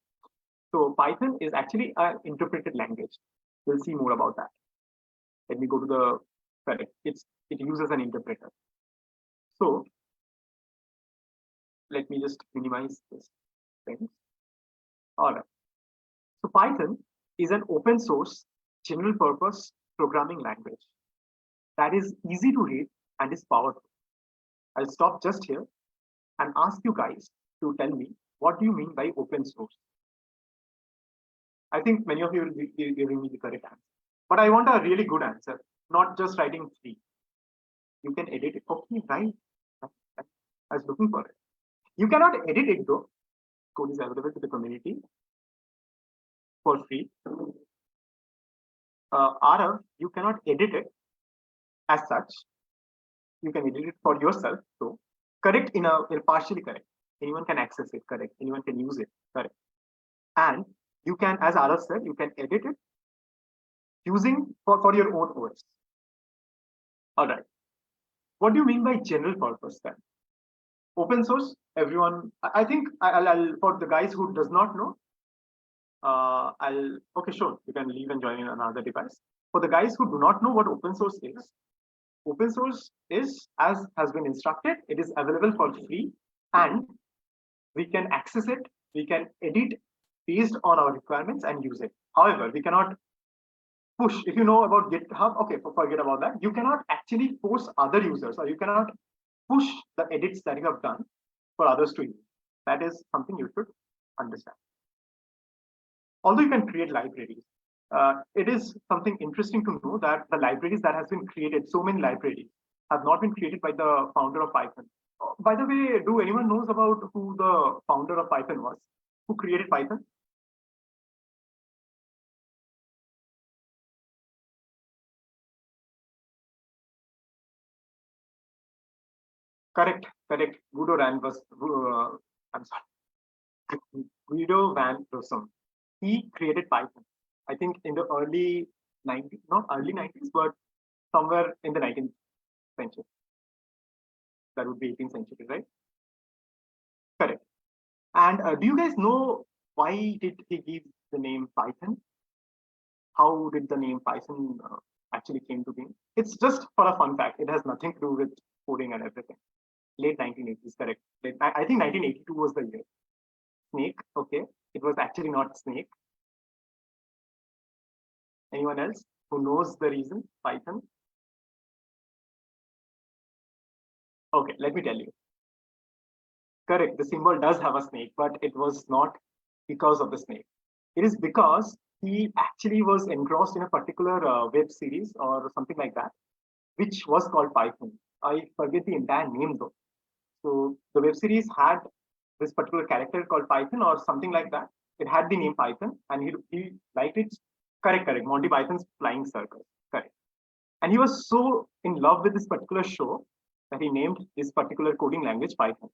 So Python is actually an interpreted language. We'll see more about that. Let me go to the correct. It uses an interpreter. So let me just minimize this thing. All right. So Python is an open source, general purpose programming language that is easy to read and is powerful. I'll stop just here and ask you guys to tell me, what do you mean by open source? I think many of you will be giving me the correct answer. But I want a really good answer, not just writing free. You can edit it. Okay, right. I was looking for it. You cannot edit it though. Code is available to the community for free. Arav, you cannot edit it as such. You can edit it for yourself. So correct in a partially correct. Anyone can access it. Correct. Anyone can use it. Correct. And you can, as Arav said, you can edit it using for your own OS. All right. What do you mean by general purpose then? Open source, everyone, I think I'll for the guys who does not know, okay, sure, you can leave and join in another device. For the guys who do not know what open source is, as has been instructed, it is available for free and we can access it, we can edit based on our requirements and use it. However, we cannot push. If you know about GitHub, okay, forget about that. You cannot actually force other users, or you cannot push the edits that you have done for others to use. That is something you should understand. Although you can create libraries, it is something interesting to know that the libraries that has been created, so many libraries, have not been created by the founder of Python. By the way, do anyone knows about who the founder of Python was? Who created Python? Correct. Guido van Rossum. He created Python. I think in the early 90s, not early 90s, but somewhere in the 19th century. That would be 18th century, right? Correct. And do you guys know why did he give the name Python? How did the name Python actually came to be? It's just for a fun fact. It has nothing to do with coding and everything. Late 1980s, correct. I think 1982 was the year. Snake, okay. It was actually not snake. Anyone else who knows the reason? Python? Okay, let me tell you. Correct, the symbol does have a snake, but it was not because of the snake. It is because he actually was engrossed in a particular web series or something like that, which was called Python. I forget the entire name though. So the web series had this particular character called Python or something like that. It had the name Python and he liked it. Correct. Monty Python's Flying Circus. Correct. And he was so in love with this particular show that he named this particular coding language Python.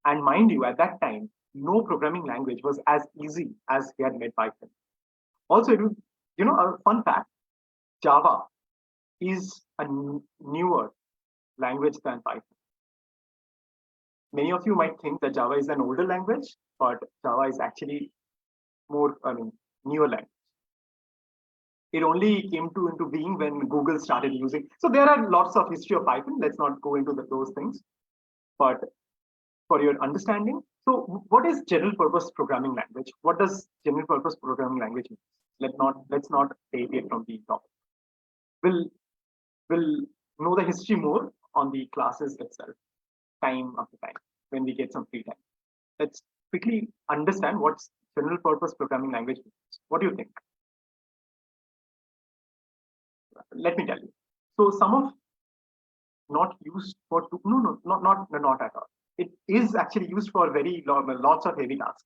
And mind you, at that time, no programming language was as easy as he had made Python. Also, a fun fact, Java is a newer language than Python. Many of you might think that Java is an older language, but Java is actually newer language. It only came into being when Google started using. So there are lots of history of Python. Let's not go into those things. But for your understanding, so what is general purpose programming language? What does general purpose programming language mean? Let's not deviate from the topic. We'll know the history more on the classes itself, time after time, when we get some free time. Let's quickly understand what general purpose programming language means. What do you think? Let me tell you. So some of not used for not at all. It is actually used for lots of heavy tasks.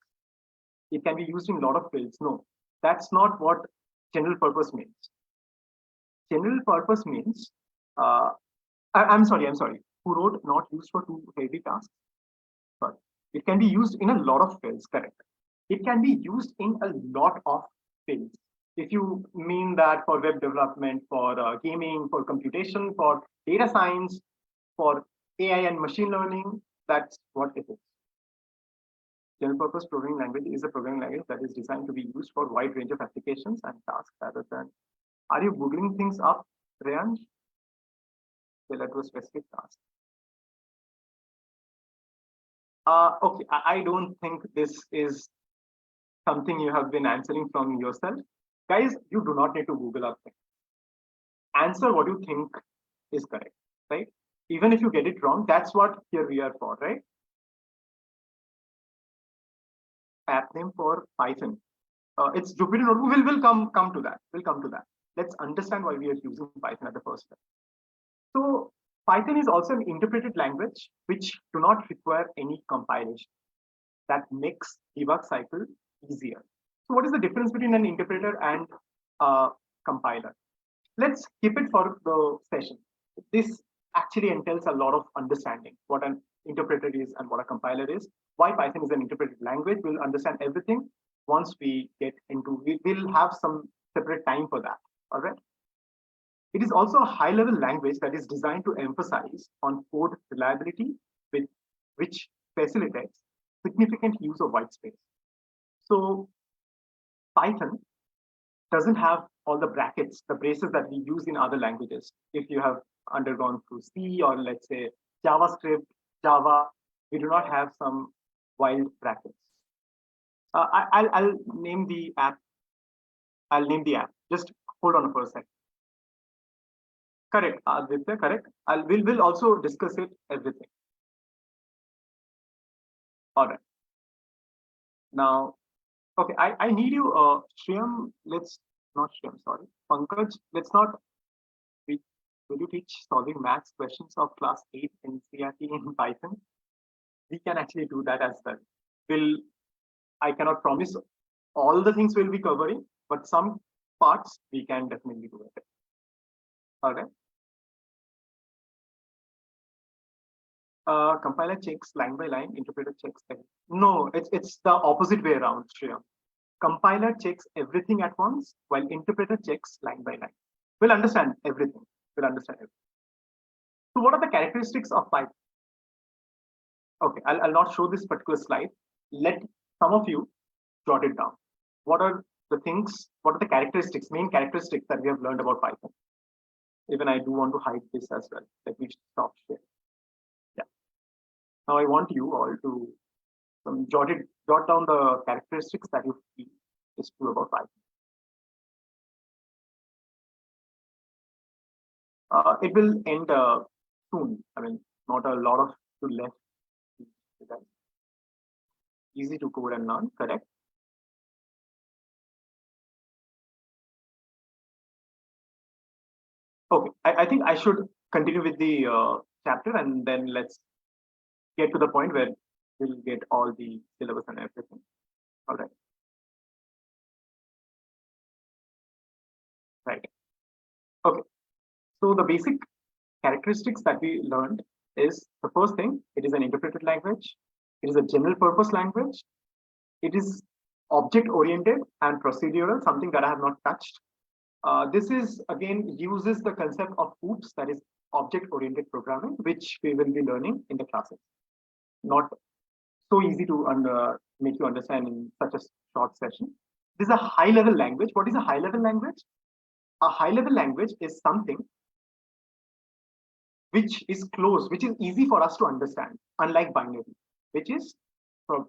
It can be used in a lot of fields. No, that's not what general purpose means. General purpose means I'm sorry. Who wrote not used for too heavy tasks? Sorry. It can be used in a lot of fields, correct. It can be used in a lot of fields. If you mean that for web development, for gaming, for computation, for data science, for AI and machine learning, that's what it is. General purpose programming language is a programming language that is designed to be used for a wide range of applications and tasks rather than. Are you Googling things up, Rayan? Related to a specific task. Okay, I don't think this is something you have been answering from yourself. Guys, you do not need to Google up things. Answer what you think is correct, right? Even if you get it wrong, that's what here we are for, right? App name for Python. it's Jupyter Notebook. We'll come to that. We'll come to that. Let's understand why we are using Python at the first step. So Python is also an interpreted language which do not require any compilation. That makes debug cycle easier. So what is the difference between an interpreter and a compiler? Let's keep it for the session. This actually entails a lot of understanding what an interpreter is and what a compiler is. Why Python is an interpreted language. We'll understand everything once we get into, we will have some separate time for that. All right. It is also a high-level language that is designed to emphasize on code reliability, which facilitates significant use of white space. So Python doesn't have all the brackets, the braces that we use in other languages. If you have undergone through C or let's say JavaScript, Java, we do not have some wild brackets. I'll name the app. I'll name the app. Just hold on for a second. Correct, Aditya, correct. We'll also discuss it, everything. All right. Now, okay, I need you, Shriyam, not Shriyam, sorry. Pankaj, will you teach solving maths questions of class 8 in CRT in Python? We can actually do that as well. I cannot promise all the things we'll be covering, but some parts we can definitely do it. All right. Compiler checks line by line, interpreter checks. No, it's the opposite way around, Shriyam. Compiler checks everything at once, while interpreter checks line by line. We'll understand everything. So what are the characteristics of Python? Okay, I'll not show this particular slide. Let some of you jot it down. What are the things, what are the characteristics, main characteristics that we have learned about Python? Even I do want to hide this as well. Let me stop here. Yeah. Now I want you all to jot down the characteristics that you feel is true about Python. It will end soon. I mean, not a lot of to left. Easy to code and learn, correct? Okay, I think I should continue with the chapter and then let's get to the point where we'll get all the syllabus and everything. All right. Right. Okay. So the basic characteristics that we learned is the first thing, it is an interpreted language. It is a general purpose language. It is object oriented and procedural, something that I have not touched. This is again uses the concept of OOPS, that is object oriented programming, which we will be learning in the classes. Not so easy to make you understand in such a short session. This is a high level language. What is a high level language? A high level language is something which is close, which is easy for us to understand, unlike binary, which is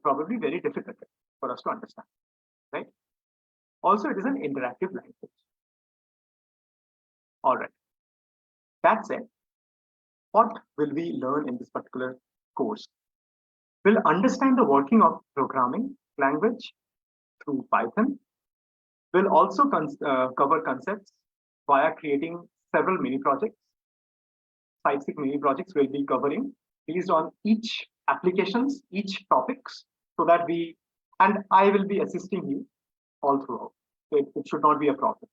probably very difficult for us to understand, right? Also, it is an interactive language. All right. That said, what will we learn in this particular course? We'll understand the working of programming language through Python. We'll also cover concepts via creating several mini projects. 5-6 mini projects we'll be covering based on each applications, each topics, so that and I will be assisting you all throughout. So it should not be a problem.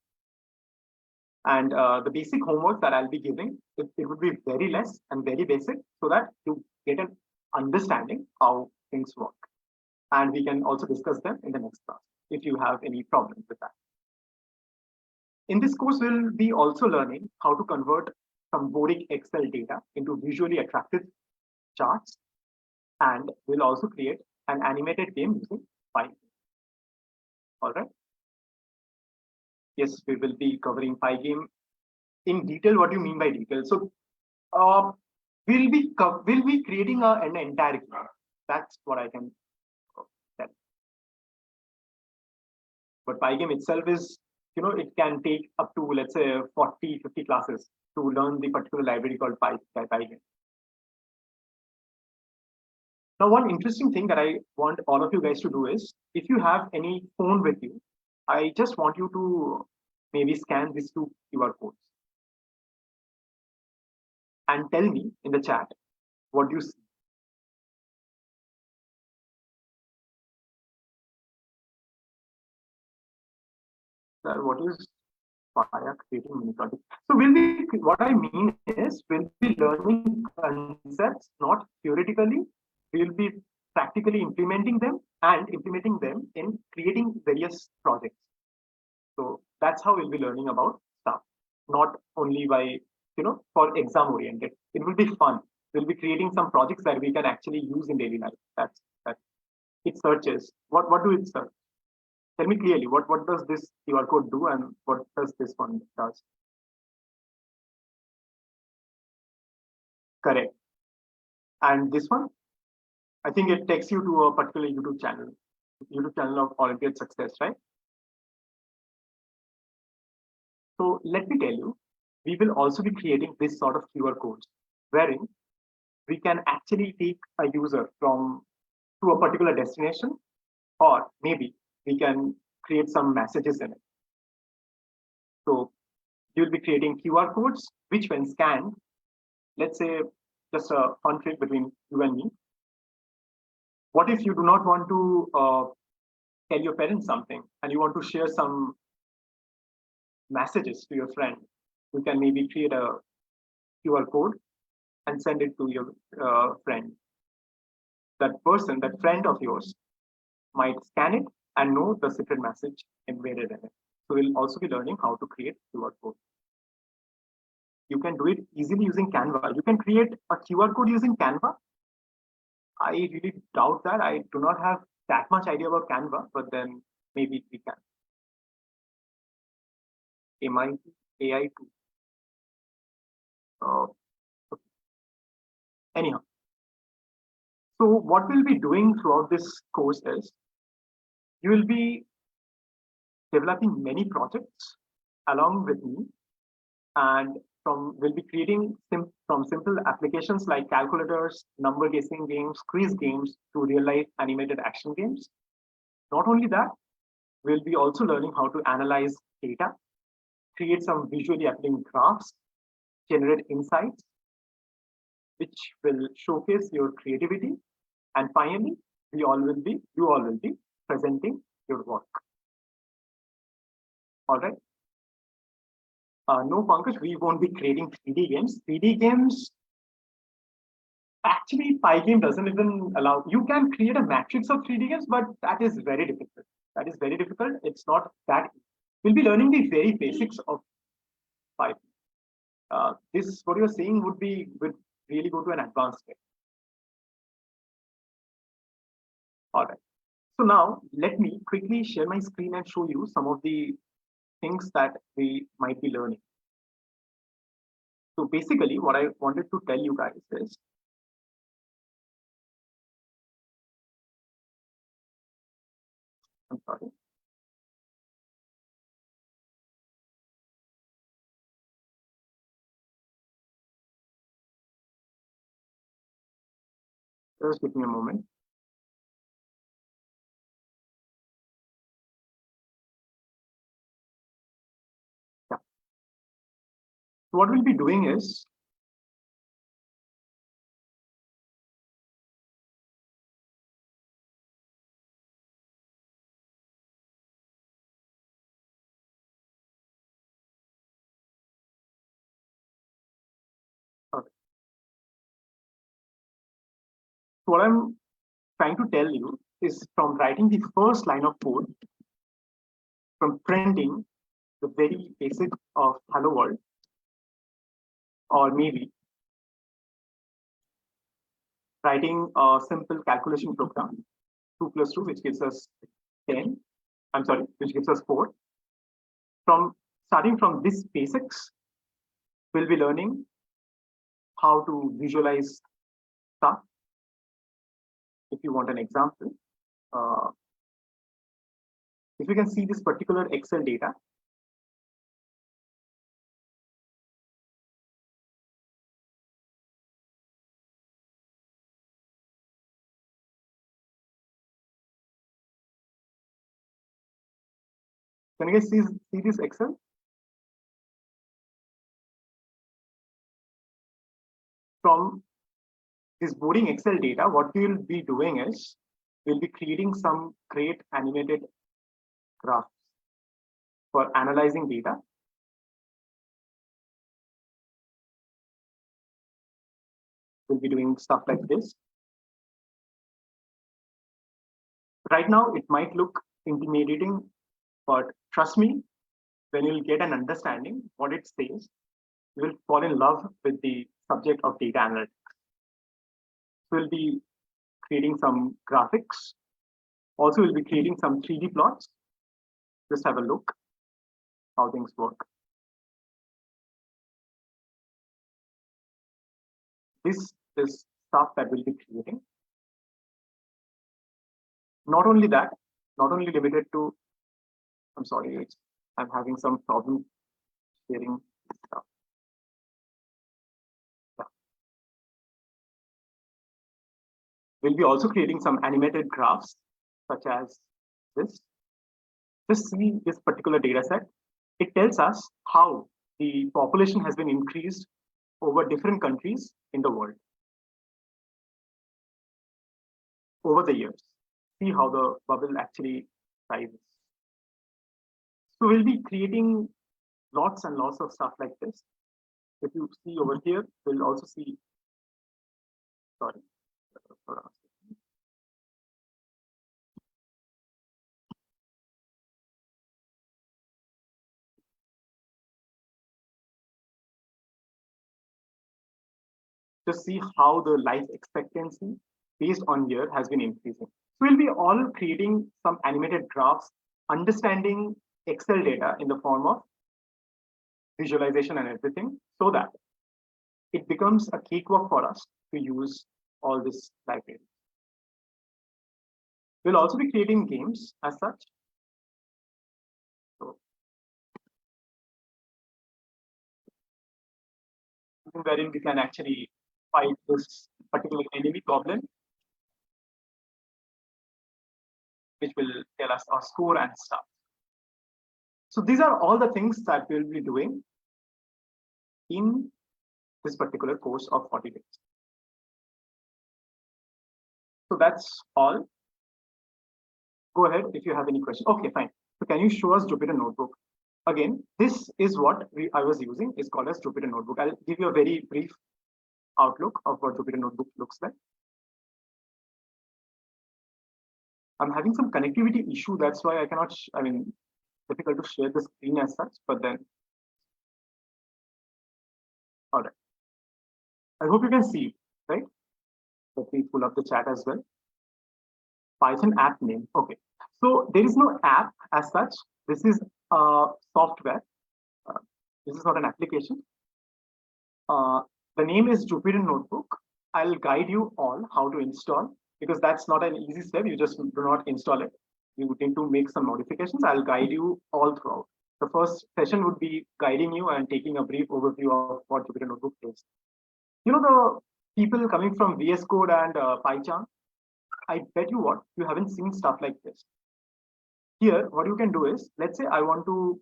And the basic homework that I'll be giving, it would be very less and very basic, so that you get an understanding how things work. And we can also discuss them in the next class if you have any problems with that. In this course, we'll be also learning how to convert some boring Excel data into visually attractive charts. And we'll also create an animated game using Pygame. All right. Yes, we will be covering Pygame in detail. What do you mean by detail? So we'll be creating an entire game. That's what I can tell. But Pygame itself is, it can take up to, let's say, 40, 50 classes to learn the particular library called Pygame. Now, one interesting thing that I want all of you guys to do is, if you have any phone with you, I just want you to maybe scan these two QR codes and tell me in the chat what you see. Sir, what is Paya creating mini project? So what I mean is we'll be learning concepts, not theoretically. We'll be practically implementing them in creating various projects. So that's how we'll be learning about stuff, not only by, for exam oriented. It will be fun. We'll be creating some projects that we can actually use in daily life. That's it searches. What do it search? Tell me clearly, what does this QR code do and what does this one does? Correct. And this one, I think it takes you to a particular YouTube channel of Olympiad Success, right? So let me tell you, we will also be creating this sort of QR codes, wherein we can actually take a user to a particular destination, or maybe we can create some messages in it. So you'll be creating QR codes, which when scanned, let's say just a fun trick between you and me. What if you do not want to tell your parents something and you want to share some messages to your friend? You can maybe create a QR code and send it to your friend. That friend of yours, might scan it and know the secret message embedded in it. So we'll also be learning how to create QR code. You can do it easily using Canva. You can create a QR code using Canva. I really doubt that. I do not have that much idea about Canva, but then maybe we can. MIT AI2. Okay. Anyhow, so what we'll be doing throughout this course is you will be developing many projects along with me, and we'll be creating from simple applications like calculators, number guessing games, quiz games to real life animated action games. Not only that, we'll be also learning how to analyze data, create some visually appealing graphs, generate insights, which will showcase your creativity. And finally, you all will be presenting your work. All right. No, Pankaj, we won't be creating 3D games. 3D games, actually, Pygame doesn't even allow. You can create a matrix of 3D games, but that is very difficult. It's not that. We'll be learning the very basics of Python. What you're saying would really go to an advanced level. All right. So now let me quickly share my screen and show you some of the things that we might be learning. So basically, what I wanted to tell you guys is, I'm sorry. Just give me a moment. Yeah. So what we'll be doing is, what I'm trying to tell you is from writing the first line of code, from printing the very basic of hello world, or maybe writing a simple calculation program, 2 plus 2, which gives us 10. I'm sorry, which gives us 4. Starting from this basics, we'll be learning how to visualize stuff. If you want an example, if you can see this particular Excel data, Can you guys see this Excel? From this boarding Excel data, what we will be doing is we'll be creating some great animated graphs for analyzing data. We'll be doing stuff like this. Right now, it might look intimidating, but trust me, when you'll get an understanding what it says, you will fall in love with the subject of data analytics. We'll be creating some graphics. Also, we'll be creating some 3D plots. Just have a look how things work. This is stuff that we'll be creating. Not only that, not only limited to, I'm sorry, I'm having some problem sharing stuff. Yeah. We'll be also creating some animated graphs, such as this. Just see this particular data set. It tells us how the population has been increased over different countries in the world over the years. See how the bubble actually rises. So we'll be creating lots and lots of stuff like this. If you see over here, we'll also see, sorry. To see how the life expectancy based on year has been increasing. So we'll be all creating some animated graphs, understanding Excel data in the form of visualization and everything, so that it becomes a cakewalk for us to use all this library. We'll also be creating games as such. So, wherein we can actually fight this particular enemy goblin, which will tell us our score and stuff. So these are all the things that we'll be doing in this particular course of 40 days. So that's all. Go ahead if you have any questions. Okay, fine. So can you show us Jupyter Notebook? Again, this is what I was using. It's called as Jupyter Notebook. I'll give you a very brief outlook of what Jupyter Notebook looks like. I'm having some connectivity issue. That's why I cannot, difficult to share the screen as such, but then. All right. I hope you can see, right? Let me pull up the chat as well. Python app name. Okay. So there is no app as such. This is a software. This is not an application. The name is Jupyter Notebook. I'll guide you all how to install, because that's not an easy step. You just do not install it. You need to make some modifications. I'll guide you all throughout. The first session would be guiding you and taking a brief overview of what Jupyter Notebook is. You know, the people coming from VS Code and PyCharm, I bet you what, you haven't seen stuff like this. Here, what you can do is, let's say I want to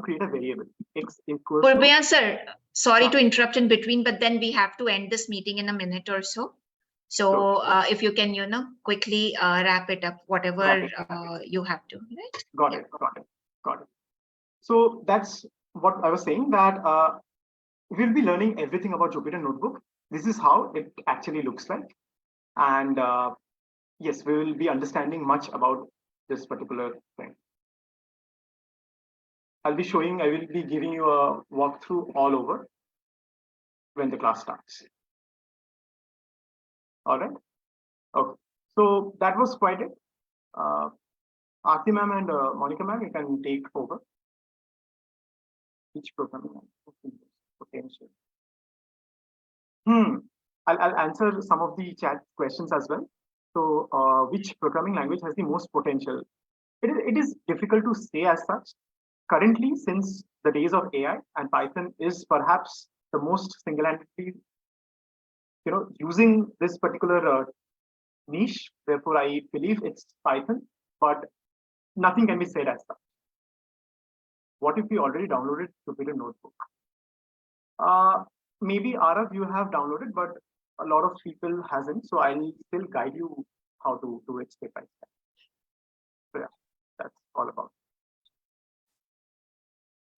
create a variable x equals. Purbayan sir, sorry to interrupt in between, but then we have to end this meeting in a minute or so. So if you can, quickly wrap it up, whatever you have to, right? Got it. So that's what I was saying, that we'll be learning everything about Jupyter Notebook. This is how it actually looks like. And yes, we will be understanding much about this particular thing. I will be giving you a walkthrough all over when the class starts. All right. Okay. So that was quite it. Aarti ma'am and Monica ma'am, you can take over. Which programming potential? I'll answer some of the chat questions as well. So which programming language has the most potential? It is difficult to say as such. Currently, since the days of AI, and Python is perhaps the most single-handedly, using this particular niche. Therefore, I believe it's Python, but nothing can be said as such. what if we already downloaded Jupyter Notebook? Maybe Arav, you have downloaded, but a lot of people hasn't. So I'll still guide you how to do it step by step. So yeah, that's all about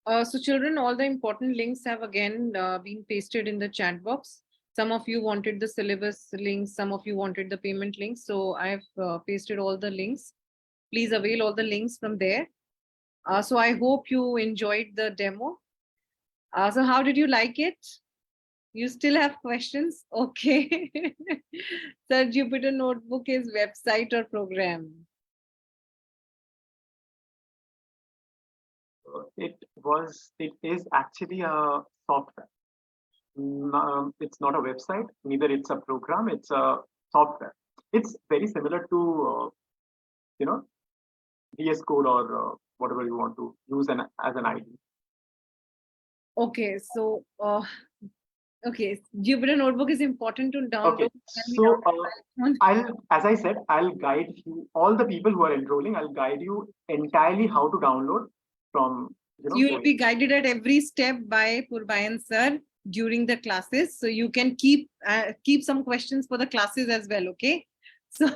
it. So children, all the important links have again been pasted in the chat box. Some of you wanted the syllabus links, some of you wanted the payment links. So I've pasted all the links. Please avail all the links from there. So I hope you enjoyed the demo. So how did you like it? You still have questions? Okay. So Jupyter Notebook is website or program? It is actually a software. It's not a website, neither it's a program, it's a software. It's very similar to, VS Code or whatever you want to use as an ID. Okay, so okay, Jupyter Notebook is important to download. Okay, so as I said, I'll guide you, all the people who are enrolling, I'll guide you entirely how to download from, You will be guided at every step by Purbayan sir during the classes. So you can keep some questions for the classes as well, okay? So,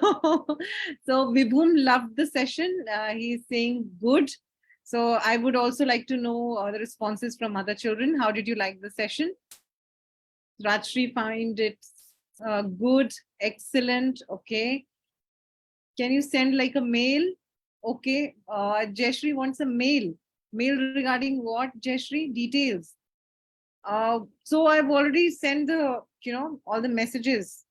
so Vibhum loved the session. He's saying good. So I would also like to know the responses from other children. How did you like the session? Rajshri find it good, excellent, okay. Can you send like a mail? Okay, Jayashree wants a mail. Mail regarding what, Jayashree? Details. So I've already sent the, all the messages,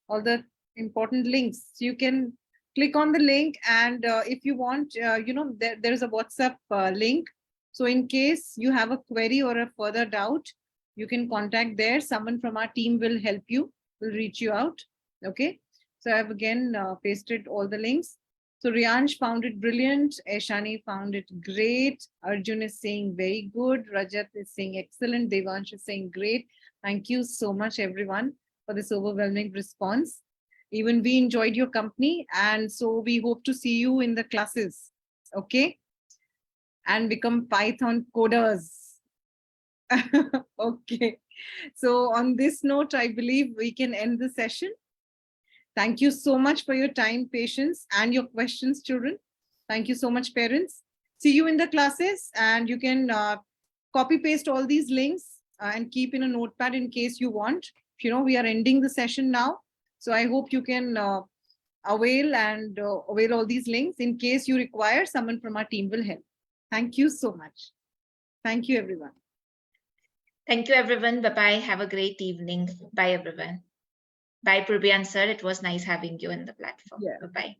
all the important links. So you can click on the link, and if you want, there's a WhatsApp link. So in case you have a query or a further doubt, you can contact there. Someone from our team will help you, will reach you out. Okay. So I've again pasted all the links. So Riyansh found it brilliant. Eshani found it great. Arjun is saying very good. Rajat is saying excellent. Devansh is saying great. Thank you so much, everyone, for this overwhelming response. Even we enjoyed your company. And so we hope to see you in the classes. Okay. And become Python coders. Okay. So on this note, I believe we can end the session. Thank you so much for your time, patience, and your questions, children. Thank you so much, parents. See you in the classes, and you can copy paste all these links and keep in a notepad in case you want. We are ending the session now. So I hope you can avail all these links. In case you require, someone from our team will help. Thank you so much. Thank you, everyone. Thank you, everyone. Bye-bye. Have a great evening. Bye, everyone. Bye, Purbayan sir. It was nice having you in the platform. Yeah. Bye-bye.